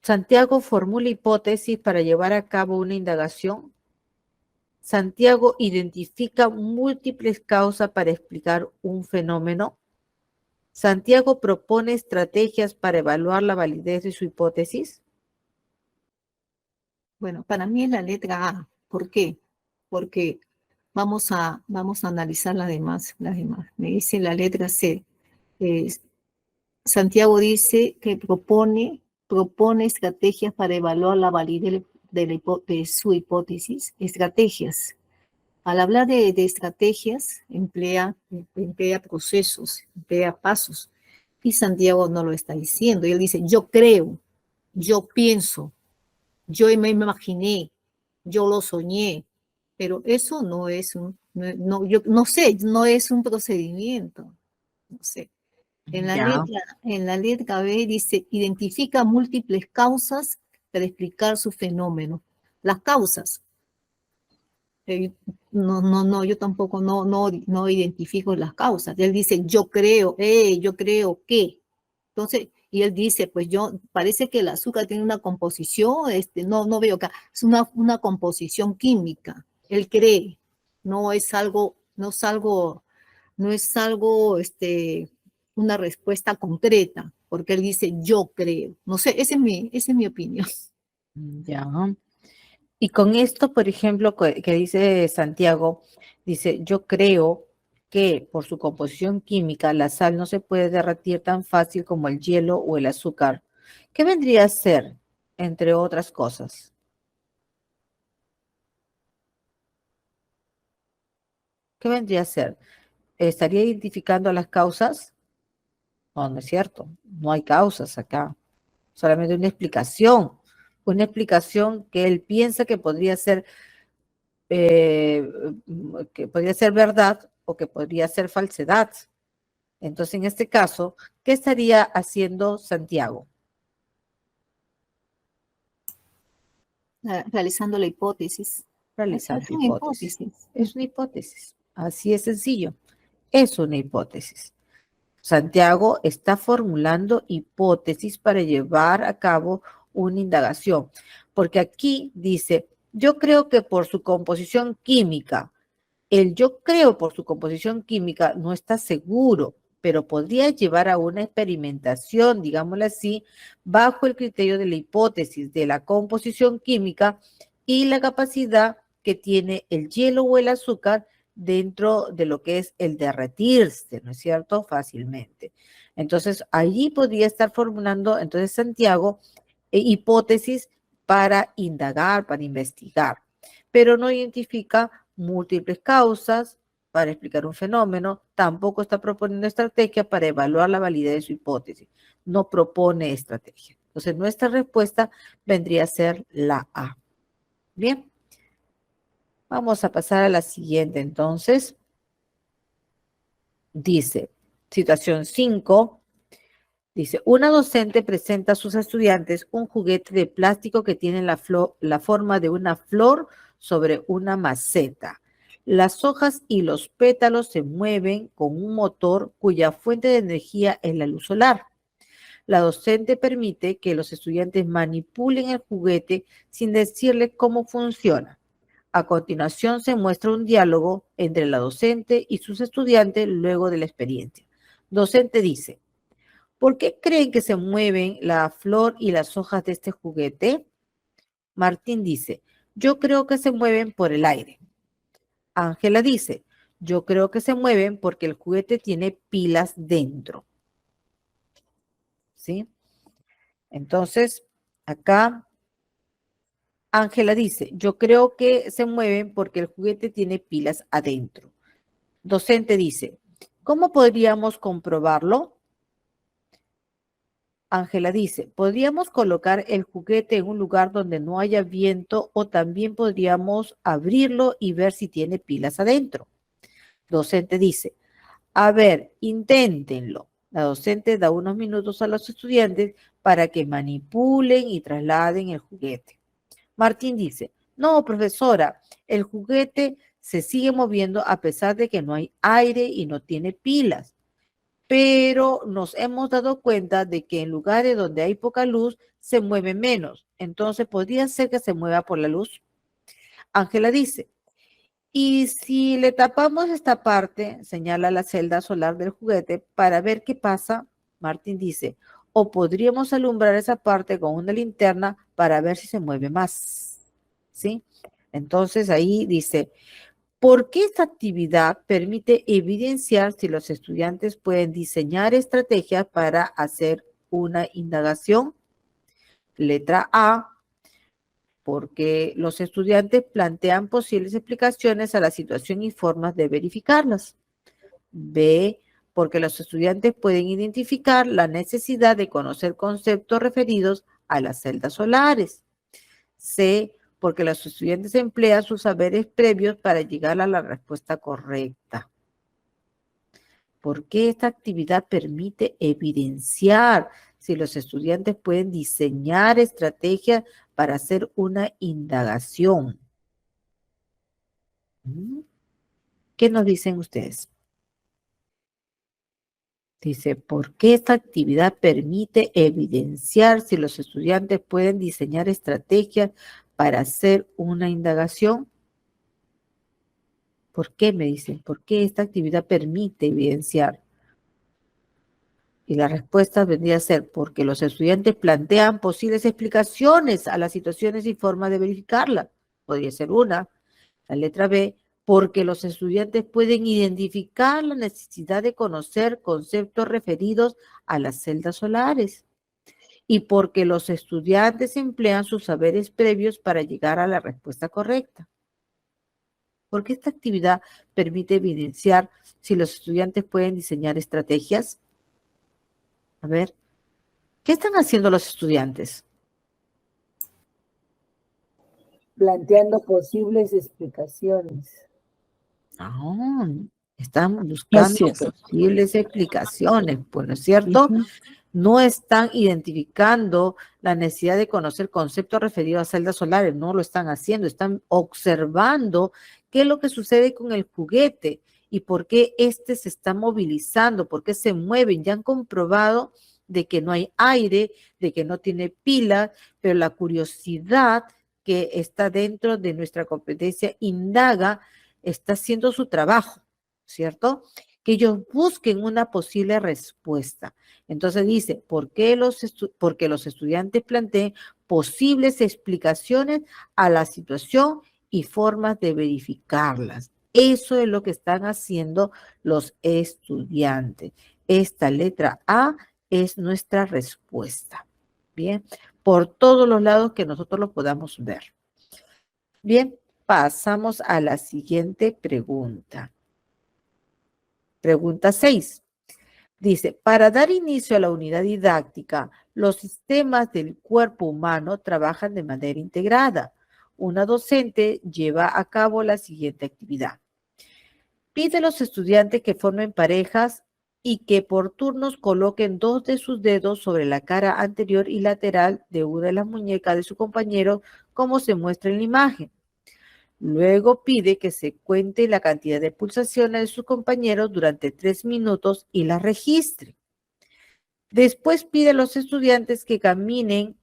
Santiago formula hipótesis para llevar a cabo una indagación. Santiago identifica múltiples causas para explicar un fenómeno. Santiago propone estrategias para evaluar la validez de su hipótesis. Bueno, para mí es la letra A. ¿Por qué? Porque vamos a analizar las demás. Me dice la letra C. Santiago dice que propone estrategias para evaluar la validez de su hipótesis. Estrategias. Al hablar de estrategias, emplea procesos, emplea pasos. Y Santiago no lo está diciendo. Y él dice, yo creo, yo pienso, yo me imaginé, yo lo soñé. Pero eso no es yo no sé, no es un procedimiento. No sé. En la letra B dice, identifica múltiples causas para explicar su fenómeno. Las causas. No, yo tampoco no identifico las causas. Él dice, yo creo que. Entonces, y él dice, pues parece que el azúcar tiene una composición, no veo acá, es una composición química. Él cree, no es algo, una respuesta concreta, porque él dice, yo creo. No sé, esa es mi opinión. Ya. Y con esto, por ejemplo, que dice Santiago, dice, yo creo que por su composición química la sal no se puede derretir tan fácil como el hielo o el azúcar. ¿Qué vendría a ser, entre otras cosas? ¿Qué vendría a ser? ¿Estaría identificando las causas? No, no es cierto. No hay causas acá. Solamente una explicación. Una explicación que él piensa eh, que podría ser verdad o que podría ser falsedad. Entonces, en este caso, ¿qué estaría haciendo Santiago? Realizando la hipótesis. Realizando Es una hipótesis. hipótesis. Es una hipótesis. Así es sencillo. Es una hipótesis. Santiago está formulando hipótesis para llevar a cabo una indagación, porque aquí dice, yo creo que por su composición química, el yo creo por su composición química no está seguro, pero podría llevar a una experimentación, digámoslo así, bajo el criterio de la hipótesis de la composición química y la capacidad que tiene el hielo o el azúcar dentro de lo que es el derretirse, ¿no es cierto? Fácilmente. Entonces, allí podría estar formulando, entonces, Santiago, hipótesis para indagar, para investigar, pero no identifica múltiples causas para explicar un fenómeno, tampoco está proponiendo estrategia para evaluar la validez de su hipótesis, no propone estrategia. Entonces, nuestra respuesta vendría a ser la A. Bien, vamos a pasar a la siguiente entonces. Dice, situación 5, dice, una docente presenta a sus estudiantes un juguete de plástico que tiene la forma de una flor sobre una maceta. Las hojas y los pétalos se mueven con un motor cuya fuente de energía es la luz solar. La docente permite que los estudiantes manipulen el juguete sin decirle cómo funciona. A continuación se muestra un diálogo entre la docente y sus estudiantes luego de la experiencia. Docente dice, ¿por qué creen que se mueven la flor y las hojas de este juguete? Martín dice, yo creo que se mueven por el aire. Ángela dice, yo creo que se mueven porque el juguete tiene pilas dentro. ¿Sí? Entonces, acá Ángela dice, yo creo que se mueven porque el juguete tiene pilas adentro. Docente dice, ¿cómo podríamos comprobarlo? Ángela dice, podríamos colocar el juguete en un lugar donde no haya viento o también podríamos abrirlo y ver si tiene pilas adentro. Docente dice, a ver, inténtenlo. La docente da unos minutos a los estudiantes para que manipulen y trasladen el juguete. Martín dice, no, profesora, el juguete se sigue moviendo a pesar de que no hay aire y no tiene pilas. Pero nos hemos dado cuenta de que en lugares donde hay poca luz se mueve menos. Entonces, ¿podría ser que se mueva por la luz? Ángela dice, y si le tapamos esta parte, señala la celda solar del juguete, para ver qué pasa, Martín dice, o podríamos alumbrar esa parte con una linterna para ver si se mueve más. ¿Sí? Entonces ahí dice, ¿por qué esta actividad permite evidenciar si los estudiantes pueden diseñar estrategias para hacer una indagación? Letra A, porque los estudiantes plantean posibles explicaciones a la situación y formas de verificarlas. B, porque los estudiantes pueden identificar la necesidad de conocer conceptos referidos a las celdas solares. C, porque los estudiantes emplean sus saberes previos para llegar a la respuesta correcta. ¿Por qué esta actividad permite evidenciar si los estudiantes pueden diseñar estrategias para hacer una indagación? ¿Qué nos dicen ustedes? Dice, ¿por qué esta actividad permite evidenciar si los estudiantes pueden diseñar estrategias para hacer una indagación? ¿Por qué me dicen? ¿Por qué esta actividad permite evidenciar? Y la respuesta vendría a ser porque los estudiantes plantean posibles explicaciones a las situaciones y formas de verificarlas. podría ser una. La letra B, porque los estudiantes pueden identificar la necesidad de conocer conceptos referidos a las celdas solares. Y porque los estudiantes emplean sus saberes previos para llegar a la respuesta correcta. Porque esta actividad permite evidenciar si los estudiantes pueden diseñar estrategias. A ver, ¿qué están haciendo los estudiantes? Planteando posibles explicaciones. Ah, están buscando Así es. posibles explicaciones, pues, ¿no es cierto? No están identificando la necesidad de conocer conceptos referidos a celdas solares, no lo están haciendo, están observando qué es lo que sucede con el juguete y por qué éste se está movilizando, por qué se mueven. Ya han comprobado de que no hay aire, de que no tiene pila, pero la curiosidad que está dentro de nuestra competencia indaga, está haciendo su trabajo, ¿cierto? Que ellos busquen una posible respuesta. Entonces dice, porque los estudiantes planteen posibles explicaciones a la situación y formas de verificarlas. Eso es lo que están haciendo los estudiantes. Esta letra A es nuestra respuesta. Bien, por todos los lados que nosotros lo podamos ver. Bien, pasamos a la siguiente pregunta. Pregunta 6. Dice, para dar inicio a la unidad didáctica, los sistemas del cuerpo humano trabajan de manera integrada. Una docente lleva a cabo la siguiente actividad. Pide a los estudiantes que formen parejas y que por turnos coloquen 2 de sus dedos sobre la cara anterior y lateral de una de las muñecas de su compañero, como se muestra en la imagen. Luego pide que se cuente la cantidad de pulsaciones de sus compañeros durante 3 minutos y las registre. Después pide a los estudiantes que caminen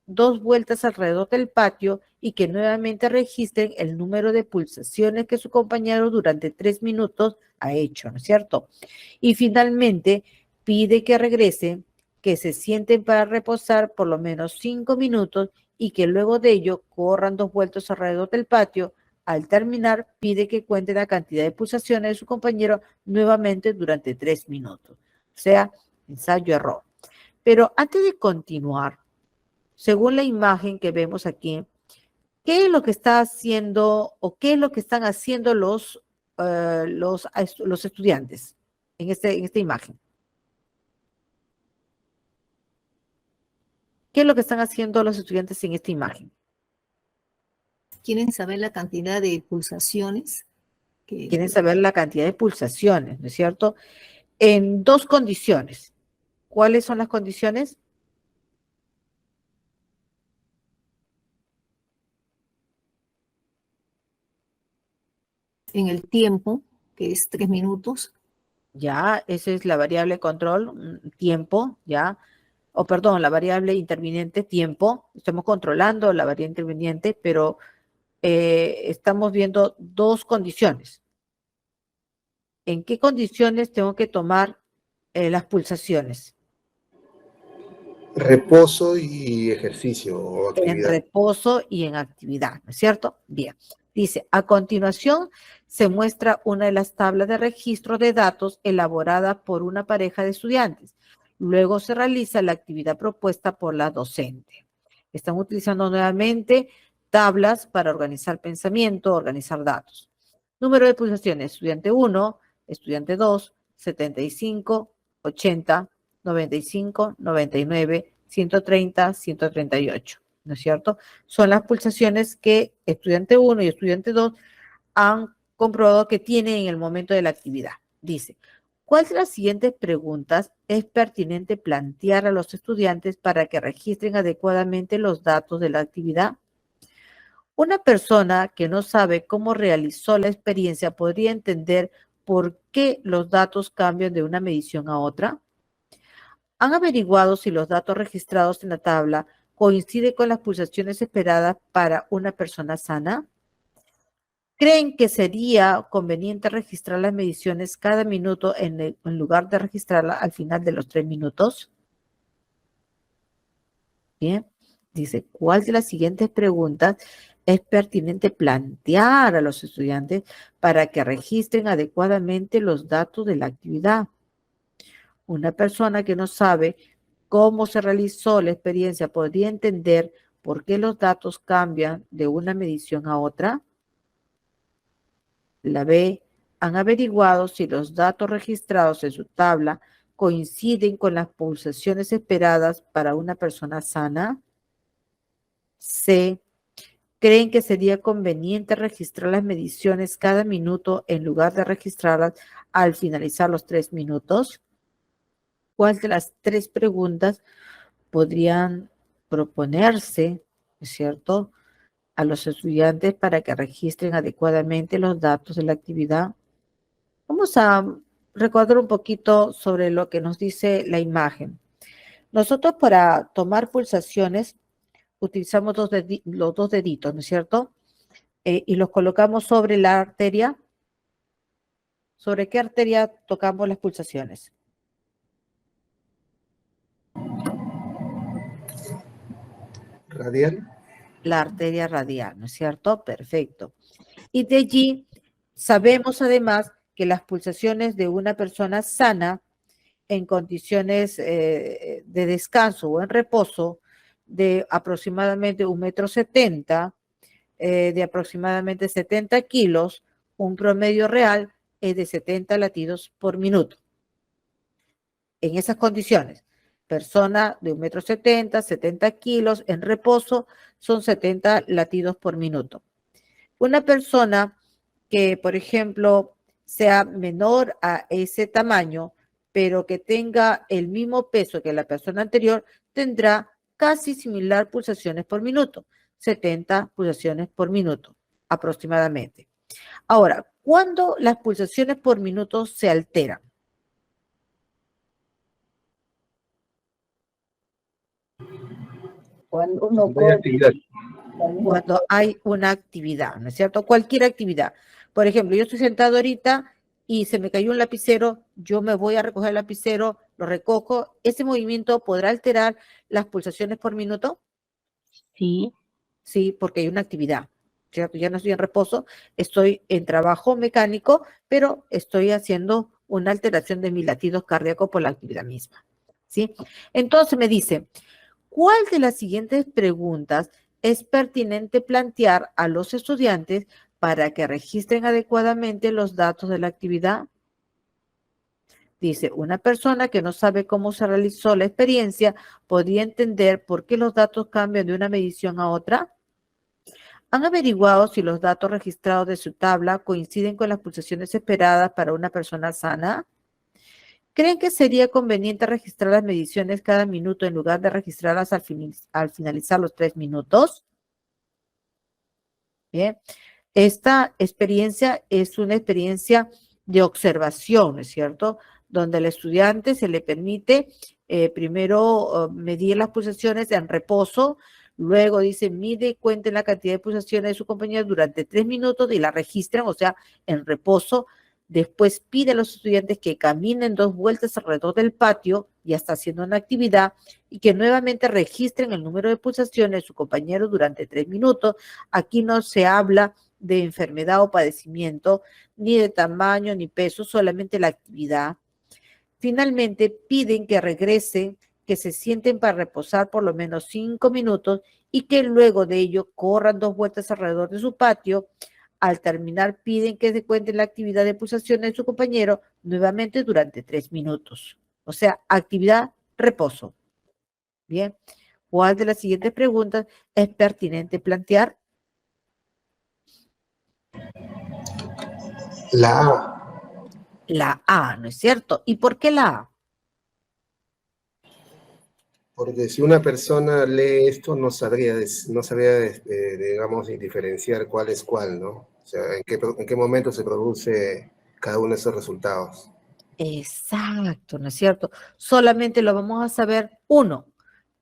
2 vueltas alrededor del patio y que nuevamente registren el número de pulsaciones que su compañero durante 3 minutos ha hecho, ¿no es cierto? Y finalmente pide que regresen, que se sienten para reposar por lo menos 5 minutos y que luego de ello corran 2 vueltas alrededor del patio. Al terminar, pide que cuente la cantidad de pulsaciones de su compañero nuevamente durante 3 minutos. O sea, ensayo-error. Pero antes de continuar, según la imagen que vemos aquí, ¿qué es lo que está haciendo o qué es lo que están haciendo los estudiantes en esta imagen? ¿Qué es lo que están haciendo los estudiantes en esta imagen? ¿Quieren saber la cantidad de pulsaciones? Quieren saber la cantidad de pulsaciones, ¿no es cierto? En 2 condiciones. ¿Cuáles son las condiciones? En el tiempo, que es 3 minutos. Ya, esa es la variable control, tiempo, ya. O perdón, la variable interviniente, tiempo. Estamos controlando la variable interviniente, pero estamos viendo 2 condiciones. ¿En qué condiciones tengo que tomar las pulsaciones? Reposo y ejercicio o En actividad. reposo y en actividad, ¿no es cierto? Bien. Dice, a continuación se muestra una de las tablas de registro de datos elaborada por una pareja de estudiantes. Luego se realiza la actividad propuesta por la docente. Están utilizando nuevamente tablas para organizar pensamiento, organizar datos. Número de pulsaciones, estudiante 1, estudiante 2, 75, 80, 95, 99, 130, 138, ¿no es cierto? Son las pulsaciones que estudiante 1 y estudiante 2 han comprobado que tienen en el momento de la actividad. Dice, ¿cuál de las siguientes preguntas es pertinente plantear a los estudiantes para que registren adecuadamente los datos de la actividad? Una persona que no sabe cómo realizó la experiencia podría entender por qué los datos cambian de una medición a otra. ¿Han averiguado si los datos registrados en la tabla coinciden con las pulsaciones esperadas para una persona sana? ¿Creen que sería conveniente registrar las mediciones cada minuto en lugar de registrarla al final de los 3 minutos? Bien, dice, ¿cuál de las siguientes preguntas es pertinente plantear a los estudiantes para que registren adecuadamente los datos de la actividad. Una persona que no sabe cómo se realizó la experiencia podría entender por qué los datos cambian de una medición a otra. La B, han averiguado si los datos registrados en su tabla coinciden con las pulsaciones esperadas para una persona sana. C, creen que sería conveniente registrar las mediciones cada minuto en lugar de registrarlas al finalizar los 3 minutos. ¿Cuál de las 3 preguntas podrían proponerse, ¿es cierto?, a los estudiantes para que registren adecuadamente los datos de la actividad? Vamos a recordar un poquito sobre lo que nos dice la imagen. Nosotros para tomar pulsaciones utilizamos los dos deditos, ¿no es cierto? Y los colocamos sobre la arteria. ¿Sobre qué arteria tocamos las pulsaciones? Radial. La arteria radial, ¿no es cierto? Perfecto. Y de allí sabemos además que las pulsaciones de una persona sana en condiciones de descanso o en reposo de aproximadamente 1,70 m, de aproximadamente 70 kilos, un promedio real es de 70 latidos por minuto. En esas condiciones, persona de 1,70 m, 70 kilos, en reposo, son 70 latidos por minuto. Una persona que, por ejemplo, sea menor a ese tamaño, pero que tenga el mismo peso que la persona anterior, tendrá casi similar pulsaciones por minuto, 70 pulsaciones por minuto aproximadamente. Ahora, ¿cuándo las pulsaciones por minuto se alteran? Cuando uno Cuando hay actividad. Cuando hay una actividad, ¿no es cierto? Cualquier actividad. Por ejemplo, yo estoy sentado ahorita y se me cayó un lapicero, yo me voy a recoger el lapicero, lo recojo. ¿Ese movimiento podrá alterar las pulsaciones por minuto? Sí. Sí, porque hay una actividad, ¿cierto? Ya no estoy en reposo, estoy en trabajo mecánico, pero estoy haciendo una alteración de mis latidos cardíacos por la actividad misma, ¿sí? Entonces me dice, ¿cuál de las siguientes preguntas es pertinente plantear a los estudiantes para que registren adecuadamente los datos de la actividad? Dice, una persona que no sabe cómo se realizó la experiencia podría entender por qué los datos cambian de una medición a otra. ¿Han averiguado si los datos registrados de su tabla coinciden con las pulsaciones esperadas para una persona sana? ¿Creen que sería conveniente registrar las mediciones cada minuto en lugar de registrarlas al finalizar los 3 minutos? Bien, esta experiencia es una experiencia de observación, ¿no es cierto?, donde al estudiante se le permite primero medir las pulsaciones en reposo, luego dice mide y cuenten la cantidad de pulsaciones de su compañero durante 3 minutos y la registran, o sea, en reposo. Después pide a los estudiantes que caminen 2 vueltas alrededor del patio, ya está haciendo una actividad, y que nuevamente registren el número de pulsaciones de su compañero durante 3 minutos. Aquí no se habla de enfermedad o padecimiento, ni de tamaño ni peso, solamente la actividad. Finalmente, piden que regresen, que se sienten para reposar por lo menos 5 minutos y que luego de ello corran 2 vueltas alrededor de su patio. Al terminar, piden que se cuenten la actividad de pulsaciones de su compañero nuevamente durante 3 minutos. O sea, actividad, reposo. Bien, ¿cuál de las siguientes preguntas es pertinente plantear? La A. La A, ¿no es cierto? ¿Y por qué la A? Porque si una persona lee esto, no sabría, digamos, diferenciar cuál es cuál, ¿no? O sea, en qué momento se produce cada uno de esos resultados. Exacto, ¿no es cierto? Solamente lo vamos a saber, uno,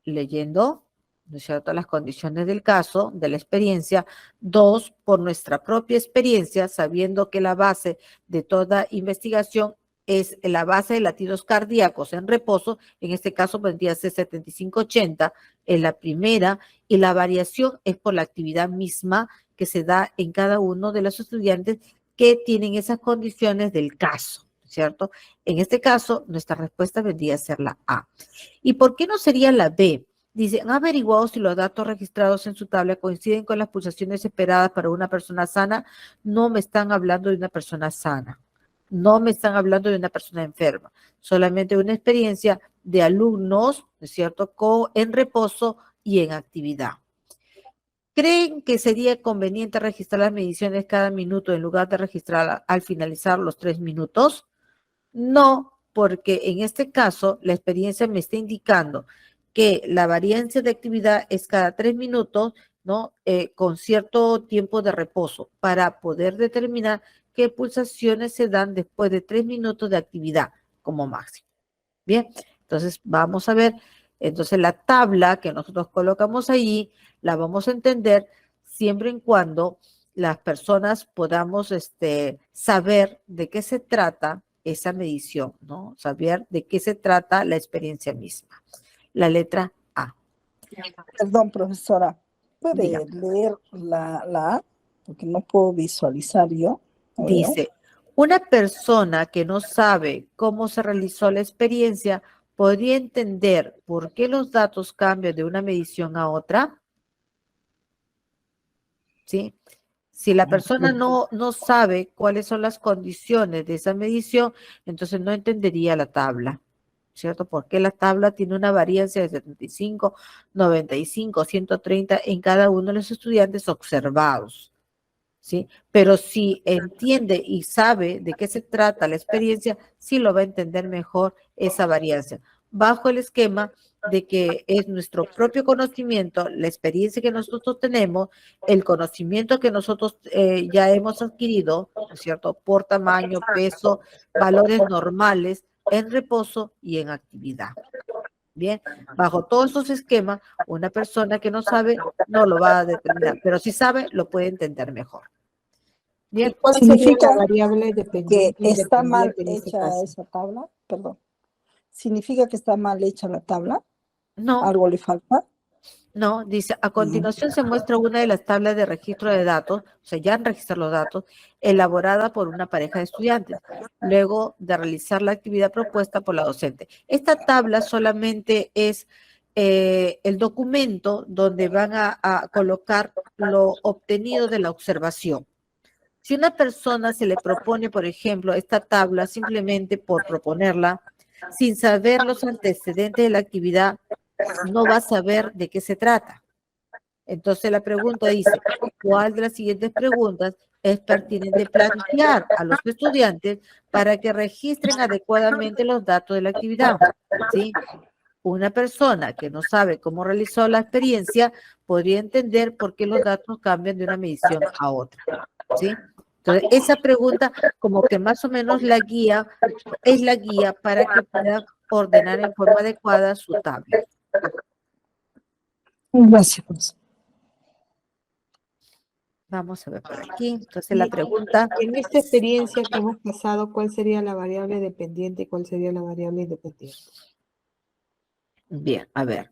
leyendo, ¿no es cierto?, las condiciones del caso, de la experiencia. Dos, por nuestra propia experiencia, sabiendo que la base de toda investigación es la base de latidos cardíacos en reposo, en este caso vendría a ser 75-80 en la primera, y la variación es por la actividad misma que se da en cada uno de los estudiantes que tienen esas condiciones del caso, ¿cierto? En este caso, nuestra respuesta vendría a ser la A. ¿Y por qué no sería la B? Dice, han averiguado si los datos registrados en su tabla coinciden con las pulsaciones esperadas para una persona sana. No me están hablando de una persona sana. No me están hablando de una persona enferma. Solamente una experiencia de alumnos, ¿no es cierto?, en reposo y en actividad. ¿Creen que sería conveniente registrar las mediciones cada minuto en lugar de registrar al finalizar los 3 minutos? No, porque en este caso la experiencia me está indicando que la variancia de actividad es cada 3 minutos, ¿no? Con cierto tiempo de reposo para poder determinar qué pulsaciones se dan después de 3 minutos de actividad como máximo. Bien, entonces vamos a ver, entonces la tabla que nosotros colocamos ahí la vamos a entender siempre en cuando las personas podamos saber de qué se trata esa medición, ¿no? Saber de qué se trata la experiencia misma. La letra A. Perdón, profesora, ¿puede Diga. leer la A? Porque no puedo visualizar yo. A ver. Dice, una persona que no sabe cómo se realizó la experiencia podría entender por qué los datos cambian de una medición a otra. ¿Sí? Si la persona no sabe cuáles son las condiciones de esa medición, entonces no entendería la tabla, ¿cierto? Porque la tabla tiene una variancia de 75, 95, 130 en cada uno de los estudiantes observados, ¿sí? Pero si entiende y sabe de qué se trata la experiencia, sí lo va a entender mejor esa variancia, bajo el esquema de que es nuestro propio conocimiento, la experiencia que nosotros tenemos, el conocimiento que nosotros ya hemos adquirido, ¿no es cierto? Por tamaño, peso, valores normales, en reposo y en actividad. Bien, bajo todos esos esquemas, una persona que no sabe no lo va a determinar, pero si sabe, lo puede entender mejor. Bien, ¿Cuál sería ¿Significa la variable que dependiente está mal independiente en este hecha caso? esa tabla? Perdón. ¿Significa que está mal hecha la tabla? no, ¿Algo le falta? no, dice, a continuación se muestra una de las tablas de registro de datos, o sea, ya han registrado los datos, elaborada por una pareja de estudiantes, luego de realizar la actividad propuesta por la docente. Esta tabla solamente es el documento donde van a colocar lo obtenido de la observación. Si una persona se le propone, por ejemplo, esta tabla simplemente por proponerla, sin saber los antecedentes de la actividad, no va a saber de qué se trata. Entonces la pregunta dice, ¿cuál de las siguientes preguntas es pertinente plantear a los estudiantes para que registren adecuadamente los datos de la actividad? ¿Sí? Una persona que no sabe cómo realizó la experiencia podría entender por qué los datos cambian de una medición a otra. ¿Sí? Entonces, esa pregunta como que más o menos es la guía para que puedan ordenar en forma adecuada su tabla. Gracias, profesora. Vamos a ver por aquí. Entonces, la pregunta, En esta experiencia que hemos pasado, ¿cuál sería la variable dependiente y cuál sería la variable independiente? bien, a ver.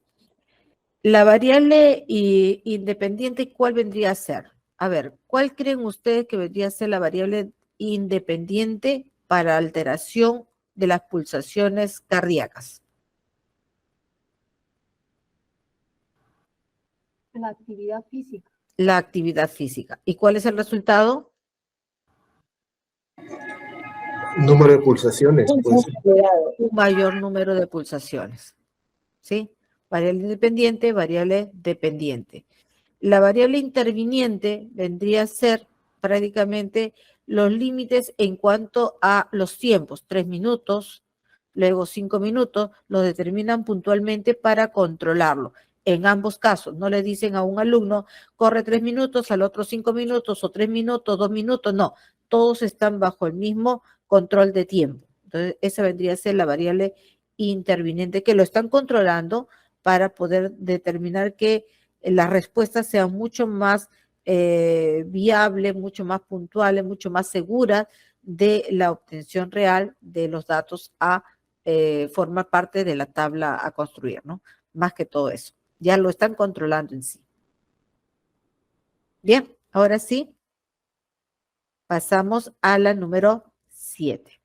La variable independiente, ¿cuál vendría a ser? A ver, ¿cuál creen ustedes que vendría a ser la variable independiente para alteración de las pulsaciones cardíacas? La actividad física. La actividad física. ¿Y cuál es el resultado? Número de pulsaciones, pues. Un mayor número de pulsaciones. ¿Sí? Variable independiente, variable dependiente. La variable interviniente vendría a ser prácticamente los límites en cuanto a los tiempos, 3 minutos, luego 5 minutos, los determinan puntualmente para controlarlo. En ambos casos, no le dicen a un alumno, corre 3 minutos, al otro 5 minutos, o 3 minutos, 2 minutos, no, todos están bajo el mismo control de tiempo. Entonces, esa vendría a ser la variable interviniente que lo están controlando para poder determinar que las respuestas sean mucho más viables, mucho más puntuales, mucho más seguras de la obtención real de los datos a formar parte de la tabla a construir, ¿no? Más que todo eso. Ya lo están controlando en sí. Bien, ahora sí, pasamos a la número 7.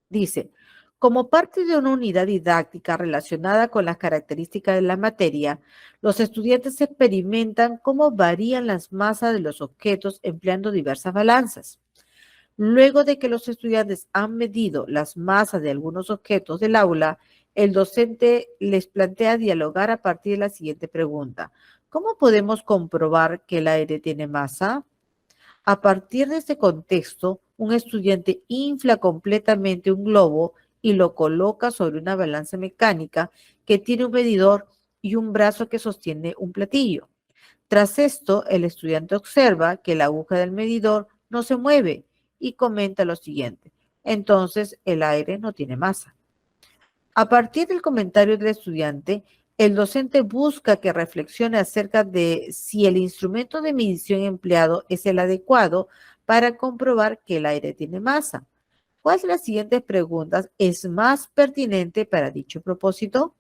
Dice, como parte de una unidad didáctica relacionada con las características de la materia, los estudiantes experimentan cómo varían las masas de los objetos empleando diversas balanzas. Luego de que los estudiantes han medido las masas de algunos objetos del aula, el docente les plantea dialogar a partir de la siguiente pregunta. ¿Cómo podemos comprobar que el aire tiene masa? A partir de este contexto, un estudiante infla completamente un globo y lo coloca sobre una balanza mecánica que tiene un medidor y un brazo que sostiene un platillo. Tras esto, el estudiante observa que la aguja del medidor no se mueve y comenta lo siguiente. Entonces, el aire no tiene masa. A partir del comentario del estudiante, el docente busca que reflexione acerca de si el instrumento de medición empleado es el adecuado para comprobar que el aire tiene masa. ¿Cuál de las siguientes preguntas es más pertinente para dicho propósito?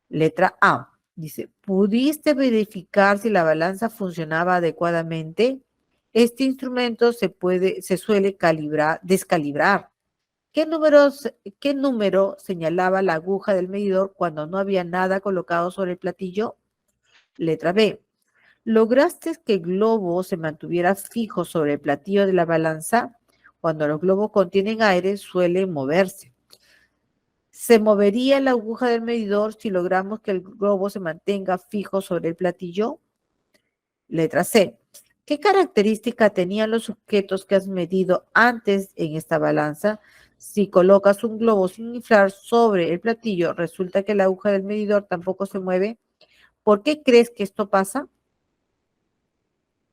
Letra A. Dice, ¿pudiste verificar si la balanza funcionaba adecuadamente? Este instrumento se suele descalibrar. ¿Qué número señalaba la aguja del medidor cuando no había nada colocado sobre el platillo? Letra B. ¿Lograste que el globo se mantuviera fijo sobre el platillo de la balanza? Cuando los globos contienen aire, suelen moverse. ¿Se movería la aguja del medidor si logramos que el globo se mantenga fijo sobre el platillo? Letra C. ¿Qué característica tenían los objetos que has medido antes en esta balanza? Si colocas un globo sin inflar sobre el platillo, resulta que la aguja del medidor tampoco se mueve. ¿Por qué crees que esto pasa?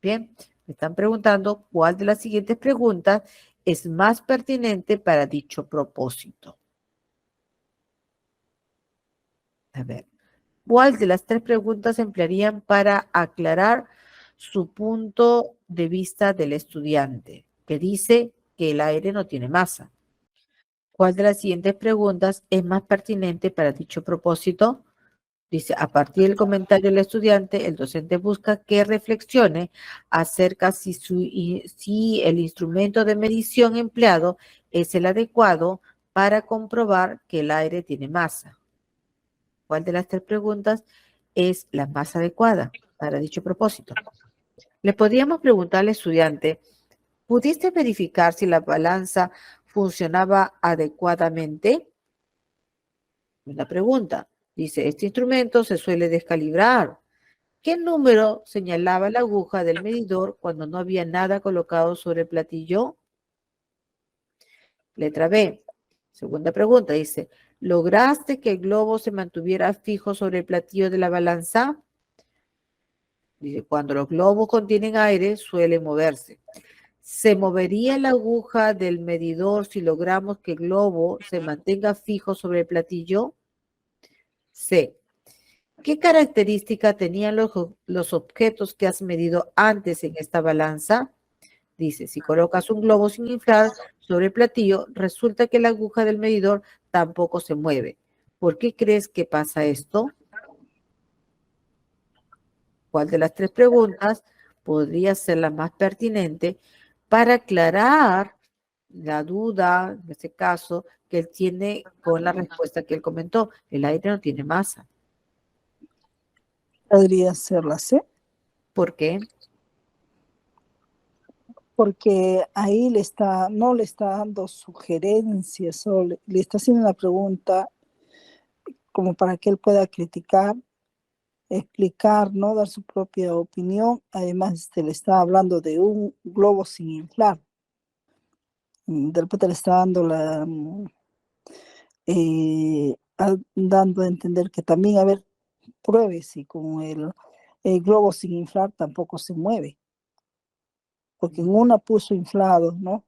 Bien, me están preguntando cuál de las siguientes preguntas es más pertinente para dicho propósito. A ver, ¿cuál de las tres preguntas se emplearían para aclarar su punto de vista del estudiante, que dice que el aire no tiene masa? ¿Cuál de las siguientes preguntas es más pertinente para dicho propósito? Dice, a partir del comentario del estudiante, el docente busca que reflexione acerca si el instrumento de medición empleado es el adecuado para comprobar que el aire tiene masa. ¿Cuál de las tres preguntas es la más adecuada para dicho propósito? Le podríamos preguntar al estudiante, ¿pudiste verificar si la balanza funcionaba adecuadamente? La pregunta dice, este instrumento se suele descalibrar. ¿Qué número señalaba la aguja del medidor cuando no había nada colocado sobre el platillo? Letra B. Segunda pregunta dice, ¿lograste que el globo se mantuviera fijo sobre el platillo de la balanza? Dice, cuando los globos contienen aire, suele moverse. ¿Se movería la aguja del medidor si logramos que el globo se mantenga fijo sobre el platillo? C. ¿Qué característica tenían los objetos que has medido antes en esta balanza? Dice, si colocas un globo sin inflar sobre el platillo, resulta que la aguja del medidor tampoco se mueve. ¿Por qué crees que pasa esto? ¿Cuál de las tres preguntas podría ser la más pertinente para aclarar la duda, en este caso, que él tiene con la respuesta que él comentó? El aire no tiene masa. Podría ser la C, ¿Por qué? porque ahí no le está dando sugerencias, solo le está haciendo una pregunta como para que él pueda criticar, explicar, ¿no? Dar su propia opinión. Además, le está hablando de un globo sin inflar. De repente le está dando dando a entender que también, a ver, pruebe si con el globo sin inflar tampoco se mueve. Porque en una puso inflado, ¿no?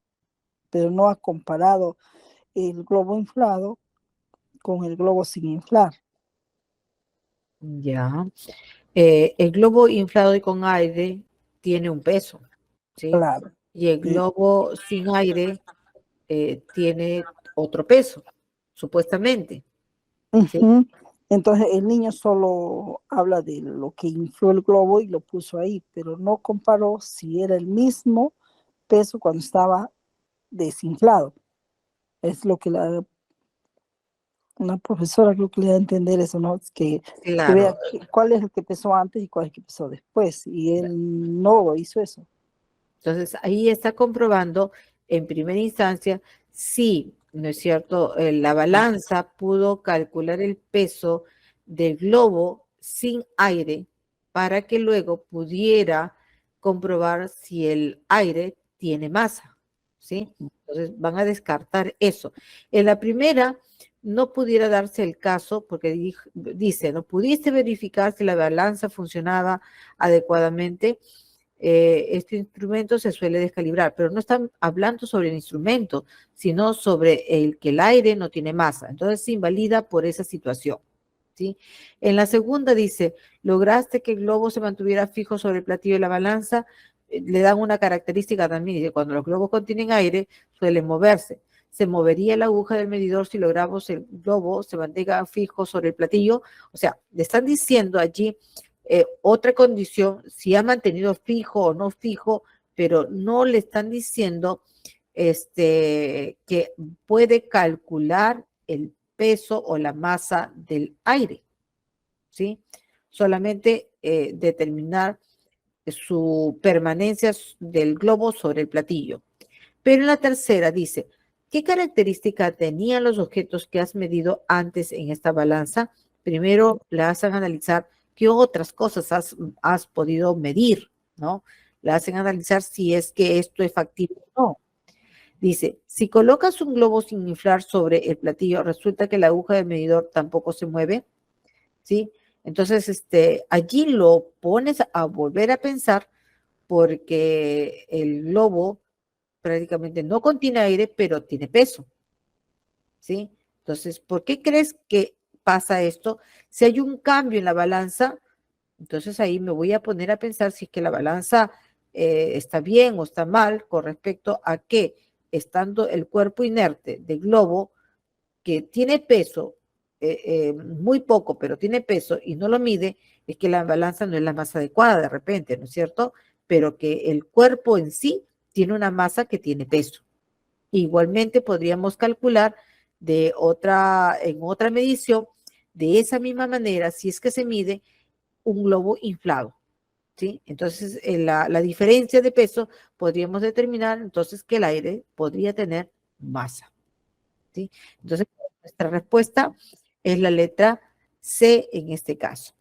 Pero no ha comparado el globo inflado con el globo sin inflar. Ya. El globo inflado y con aire tiene un peso, ¿sí? Claro. y el globo sin aire tiene otro peso, supuestamente. ¿Sí? Ujú. Entonces el niño solo habla de lo que infló el globo y lo puso ahí, pero no comparó si era el mismo peso cuando estaba desinflado. Es lo que una profesora creo que le da a entender eso, ¿no? Es que vea Claro. cuál es el que pesó antes y cuál es el que pesó después. Y él no hizo eso. Entonces, ahí está comprobando en primera instancia si, ¿no es cierto?, la balanza pudo calcular el peso del globo sin aire para que luego pudiera comprobar si el aire tiene masa, ¿sí? Entonces, van a descartar eso. En la primera, no pudiera darse el caso porque dice, no pudiste verificar si la balanza funcionaba adecuadamente. Este instrumento se suele descalibrar, pero no están hablando sobre el instrumento, sino sobre el que el aire no tiene masa. Entonces se invalida por esa situación. ¿Sí? En la segunda dice, lograste que el globo se mantuviera fijo sobre el platillo de la balanza, le dan una característica también, dice, cuando los globos contienen aire, suelen moverse. Se movería la aguja del medidor si logramos el globo se mantenga fijo sobre el platillo. O sea, le están diciendo allí otra condición, si ha mantenido fijo o no fijo, pero no le están diciendo que puede calcular el peso o la masa del aire, ¿sí? Solamente determinar su permanencia del globo sobre el platillo. Pero en la tercera dice, ¿qué característica tenían los objetos que has medido antes en esta balanza? Primero le hacen analizar qué otras cosas has podido medir, ¿no? Le hacen analizar si es que esto es factible o no. Dice, si colocas un globo sin inflar sobre el platillo, resulta que la aguja del medidor tampoco se mueve, ¿sí? Entonces, allí lo pones a volver a pensar porque el globo prácticamente no contiene aire, pero tiene peso, ¿sí? Entonces, ¿por qué crees que pasa esto? Si hay un cambio en la balanza, entonces ahí me voy a poner a pensar si es que la balanza está bien o está mal con respecto a que estando el cuerpo inerte del globo que tiene peso, muy poco, pero tiene peso y no lo mide, es que la balanza no es la más adecuada de repente, ¿no es cierto? Pero que el cuerpo en sí tiene una masa que tiene peso. Igualmente podríamos calcular en otra medición, de esa misma manera, si es que se mide un globo inflado, ¿sí? Entonces, la diferencia de peso podríamos determinar entonces que el aire podría tener masa, ¿sí? Entonces, nuestra respuesta es la letra C en este caso.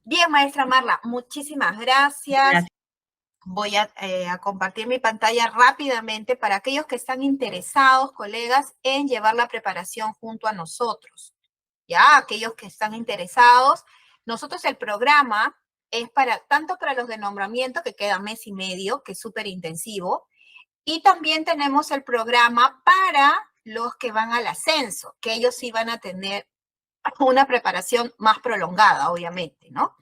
Bien, maestra Marla, muchísimas gracias. Voy a compartir mi pantalla rápidamente para aquellos que están interesados, colegas, en llevar la preparación junto a nosotros. Ya, aquellos que están interesados, nosotros el programa es tanto para los de nombramiento, que queda mes y medio, que es súper intensivo, y también tenemos el programa para los que van al ascenso, que ellos sí van a tener una preparación más prolongada, obviamente, ¿no?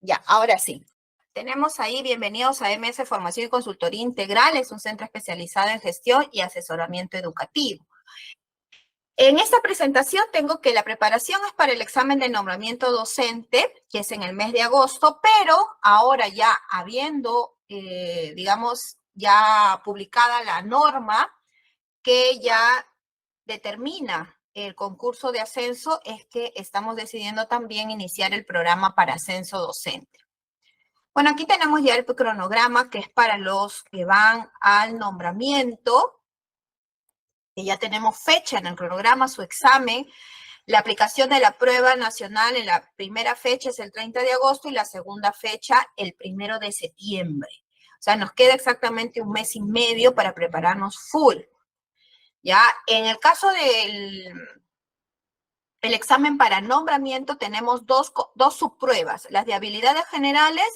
Ya, ahora sí. Tenemos ahí, bienvenidos a MS Formación y Consultoría Integral, es un centro especializado en gestión y asesoramiento educativo. En esta presentación tengo que la preparación es para el examen de nombramiento docente, que es en el mes de agosto, pero ahora ya habiendo, digamos, ya publicada la norma que ya determina el concurso de ascenso, es que estamos decidiendo también iniciar el programa para ascenso docente. Bueno, aquí tenemos ya el cronograma que es para los que van al nombramiento, que ya tenemos fecha en el cronograma, su examen, la aplicación de la prueba nacional en la primera fecha es el 30 de agosto y la segunda fecha el 1 de septiembre. O sea, nos queda exactamente un mes y medio para prepararnos full. Ya, en el caso del examen para nombramiento tenemos dos subpruebas, las de habilidades generales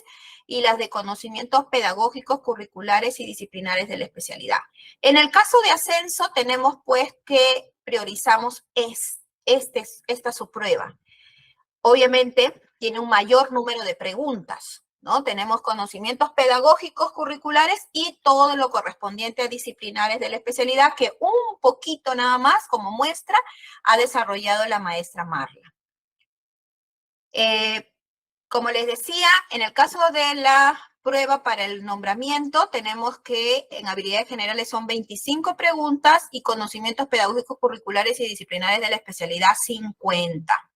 y las de conocimientos pedagógicos, curriculares y disciplinares de la especialidad. En el caso de ascenso tenemos pues que priorizamos esta subprueba. Obviamente tiene un mayor número de preguntas, ¿no? Tenemos conocimientos pedagógicos curriculares y todo lo correspondiente a disciplinares de la especialidad que un poquito nada más como muestra ha desarrollado la maestra Marla. Como les decía, en el caso de la prueba para el nombramiento, tenemos que en habilidades generales son 25 preguntas y conocimientos pedagógicos curriculares y disciplinares de la especialidad 50.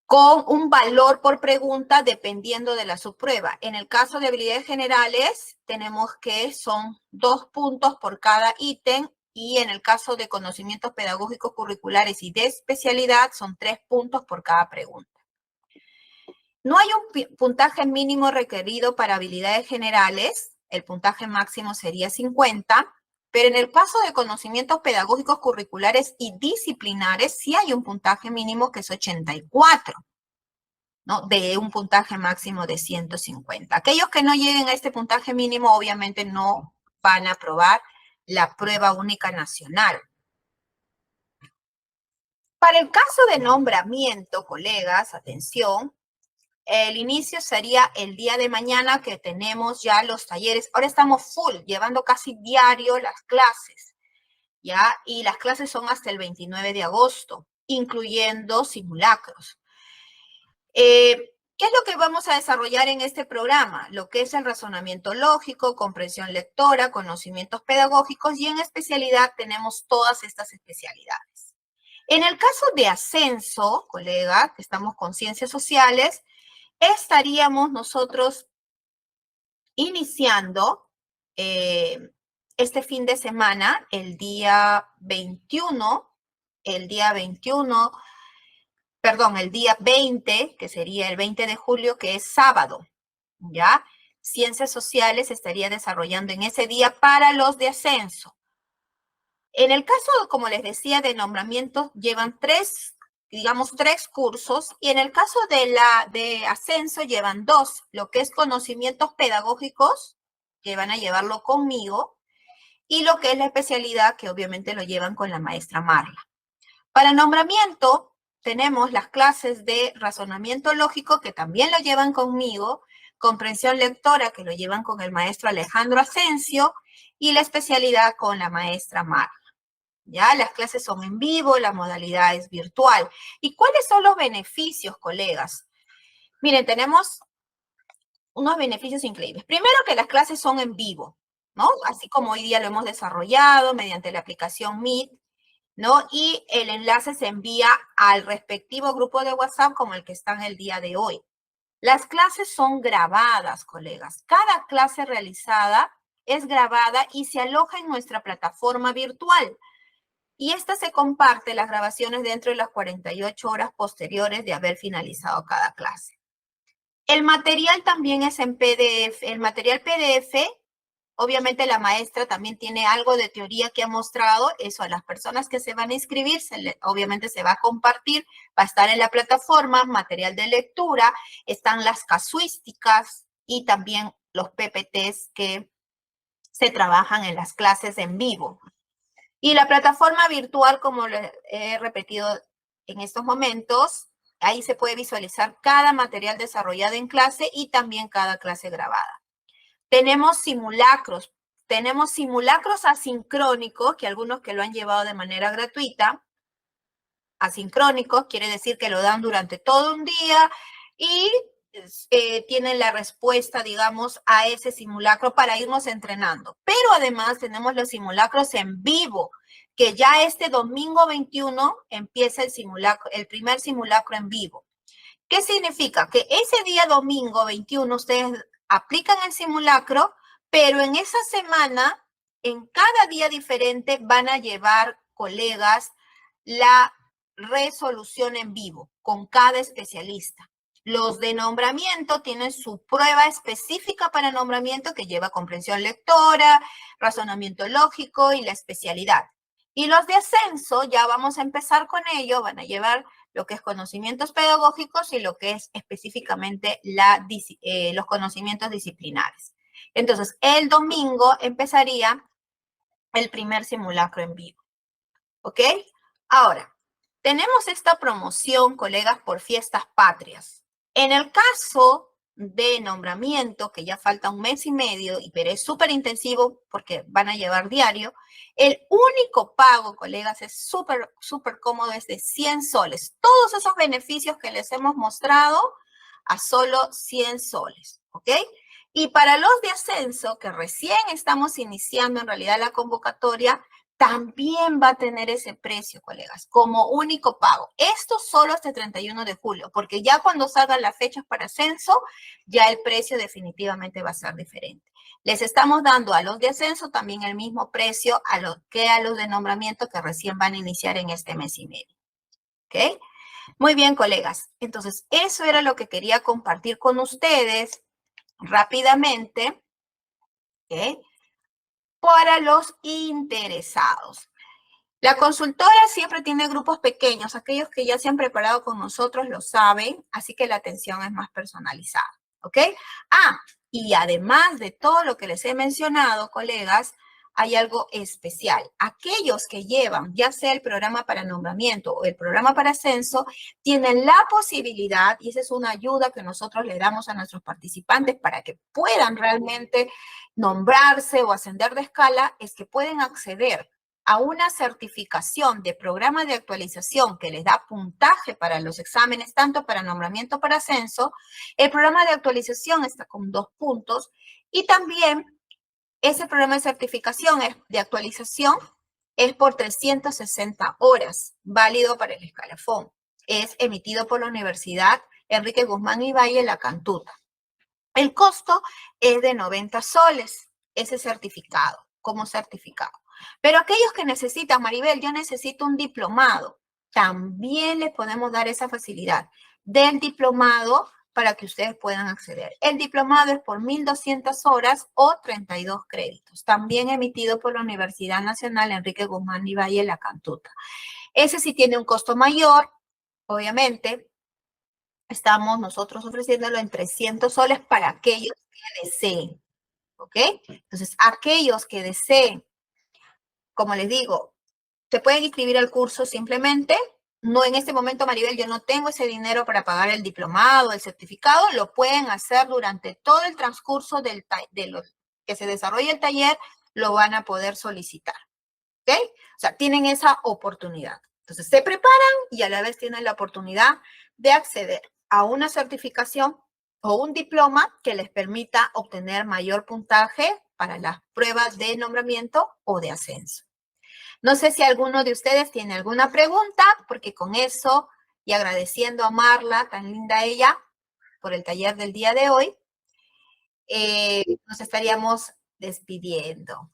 Con un valor por pregunta dependiendo de la subprueba. En el caso de habilidades generales, tenemos que son 2 puntos por cada ítem y en el caso de conocimientos pedagógicos curriculares y de especialidad, son 3 puntos por cada pregunta. No hay un puntaje mínimo requerido para habilidades generales, el puntaje máximo sería 50, pero en el caso de conocimientos pedagógicos curriculares y disciplinares, sí hay un puntaje mínimo que es 84, ¿no? De un puntaje máximo de 150. Aquellos que no lleguen a este puntaje mínimo, obviamente no van a aprobar la prueba única nacional. Para el caso de nombramiento, colegas, atención, el inicio sería el día de mañana que tenemos ya los talleres. Ahora estamos full, llevando casi diario las clases, ¿ya? Y las clases son hasta el 29 de agosto, incluyendo simulacros. ¿Qué es lo que vamos a desarrollar en este programa? Lo que es el razonamiento lógico, comprensión lectora, conocimientos pedagógicos y en especialidad tenemos todas estas especialidades. En el caso de ascenso, colega, que estamos con ciencias sociales, estaríamos nosotros iniciando este fin de semana, el día 20, que sería el 20 de julio, que es sábado, ¿ya? Ciencias sociales se estaría desarrollando en ese día para los de ascenso. En el caso, como les decía, de nombramiento, llevan tres cursos, y en el caso de ascenso llevan 2, lo que es conocimientos pedagógicos, que van a llevarlo conmigo, y lo que es la especialidad, que obviamente lo llevan con la maestra Marla. Para nombramiento, tenemos las clases de razonamiento lógico, que también lo llevan conmigo, comprensión lectora, que lo llevan con el maestro Alejandro Asensio, y la especialidad con la maestra Marla. ¿Ya? Las clases son en vivo, la modalidad es virtual. ¿Y cuáles son los beneficios, colegas? Miren, tenemos unos beneficios increíbles. Primero, que las clases son en vivo, ¿no? Así como hoy día lo hemos desarrollado mediante la aplicación Meet, ¿no? Y el enlace se envía al respectivo grupo de WhatsApp como el que está en el día de hoy. Las clases son grabadas, colegas. Cada clase realizada es grabada y se aloja en nuestra plataforma virtual. Y esta se comparte las grabaciones dentro de las 48 horas posteriores de haber finalizado cada clase. El material también es en PDF. El material PDF, obviamente la maestra también tiene algo de teoría que ha mostrado. Eso a las personas que se van a inscribir, obviamente se va a compartir, va a estar en la plataforma, material de lectura, están las casuísticas y también los PPTs que se trabajan en las clases en vivo. Y la plataforma virtual, como le he repetido en estos momentos, ahí se puede visualizar cada material desarrollado en clase y también cada clase grabada. Tenemos simulacros asincrónicos, que algunos que lo han llevado de manera gratuita. Asincrónicos quiere decir que lo dan durante todo un día y tienen la respuesta, digamos, a ese simulacro para irnos entrenando. Pero además tenemos los simulacros en vivo, que ya este domingo 21 empieza el primer simulacro en vivo. ¿Qué significa? Que ese día domingo 21 ustedes aplican el simulacro, pero en esa semana, en cada día diferente, van a llevar, colegas, la resolución en vivo con cada especialista. Los de nombramiento tienen su prueba específica para nombramiento que lleva comprensión lectora, razonamiento lógico y la especialidad. Y los de ascenso, ya vamos a empezar con ello, van a llevar lo que es conocimientos pedagógicos y lo que es específicamente los conocimientos disciplinares. Entonces, el domingo empezaría el primer simulacro en vivo. ¿Ok? Ahora, tenemos esta promoción, colegas, por fiestas patrias. En el caso de nombramiento, que ya falta un mes y medio, pero es súper intensivo porque van a llevar diario, el único pago, colegas, es súper cómodo, es de 100 soles. Todos esos beneficios que les hemos mostrado a solo 100 soles, ¿ok? Y para los de ascenso, que recién estamos iniciando en realidad la convocatoria, también va a tener ese precio, colegas, como único pago. Esto solo hasta el 31 de julio, porque ya cuando salgan las fechas para ascenso, ya el precio definitivamente va a ser diferente. Les estamos dando a los de ascenso también el mismo precio que a los de nombramiento que recién van a iniciar en este mes y medio. ¿Ok? Muy bien, colegas. Entonces, eso era lo que quería compartir con ustedes rápidamente. ¿Ok? Para los interesados. La consultora siempre tiene grupos pequeños. Aquellos que ya se han preparado con nosotros lo saben, así que la atención es más personalizada. ¿Ok? Y además de todo lo que les he mencionado, colegas, hay algo especial. Aquellos que llevan, ya sea el programa para nombramiento o el programa para ascenso, tienen la posibilidad, y esa es una ayuda que nosotros le damos a nuestros participantes para que puedan realmente nombrarse o ascender de escala, es que pueden acceder a una certificación de programa de actualización que les da puntaje para los exámenes, tanto para nombramiento como para ascenso. El programa de actualización está con 2 puntos y también ese programa de certificación de actualización es por 360 horas, válido para el escalafón. Es emitido por la Universidad Enrique Guzmán y Valle, La Cantuta. El costo es de 90 soles, ese certificado, como certificado. Pero aquellos que necesitan, Maribel, yo necesito un diplomado, también les podemos dar esa facilidad del diplomado para que ustedes puedan acceder. El diplomado es por 1,200 horas o 32 créditos, también emitido por la Universidad Nacional Enrique Guzmán y Valle, La Cantuta. Ese sí tiene un costo mayor, obviamente. Estamos nosotros ofreciéndolo en 300 soles para aquellos que deseen, ¿ok? Entonces, aquellos que deseen, como les digo, se pueden inscribir al curso simplemente. No en este momento, Maribel, yo no tengo ese dinero para pagar el diplomado, el certificado. Lo pueden hacer durante todo el transcurso de lo que se desarrolla el taller, lo van a poder solicitar, ¿ok? O sea, tienen esa oportunidad. Entonces, se preparan y a la vez tienen la oportunidad de acceder a una certificación o un diploma que les permita obtener mayor puntaje para las pruebas de nombramiento o de ascenso. No sé si alguno de ustedes tiene alguna pregunta, porque con eso, y agradeciendo a Marla, tan linda ella, por el taller del día de hoy, nos estaríamos despidiendo.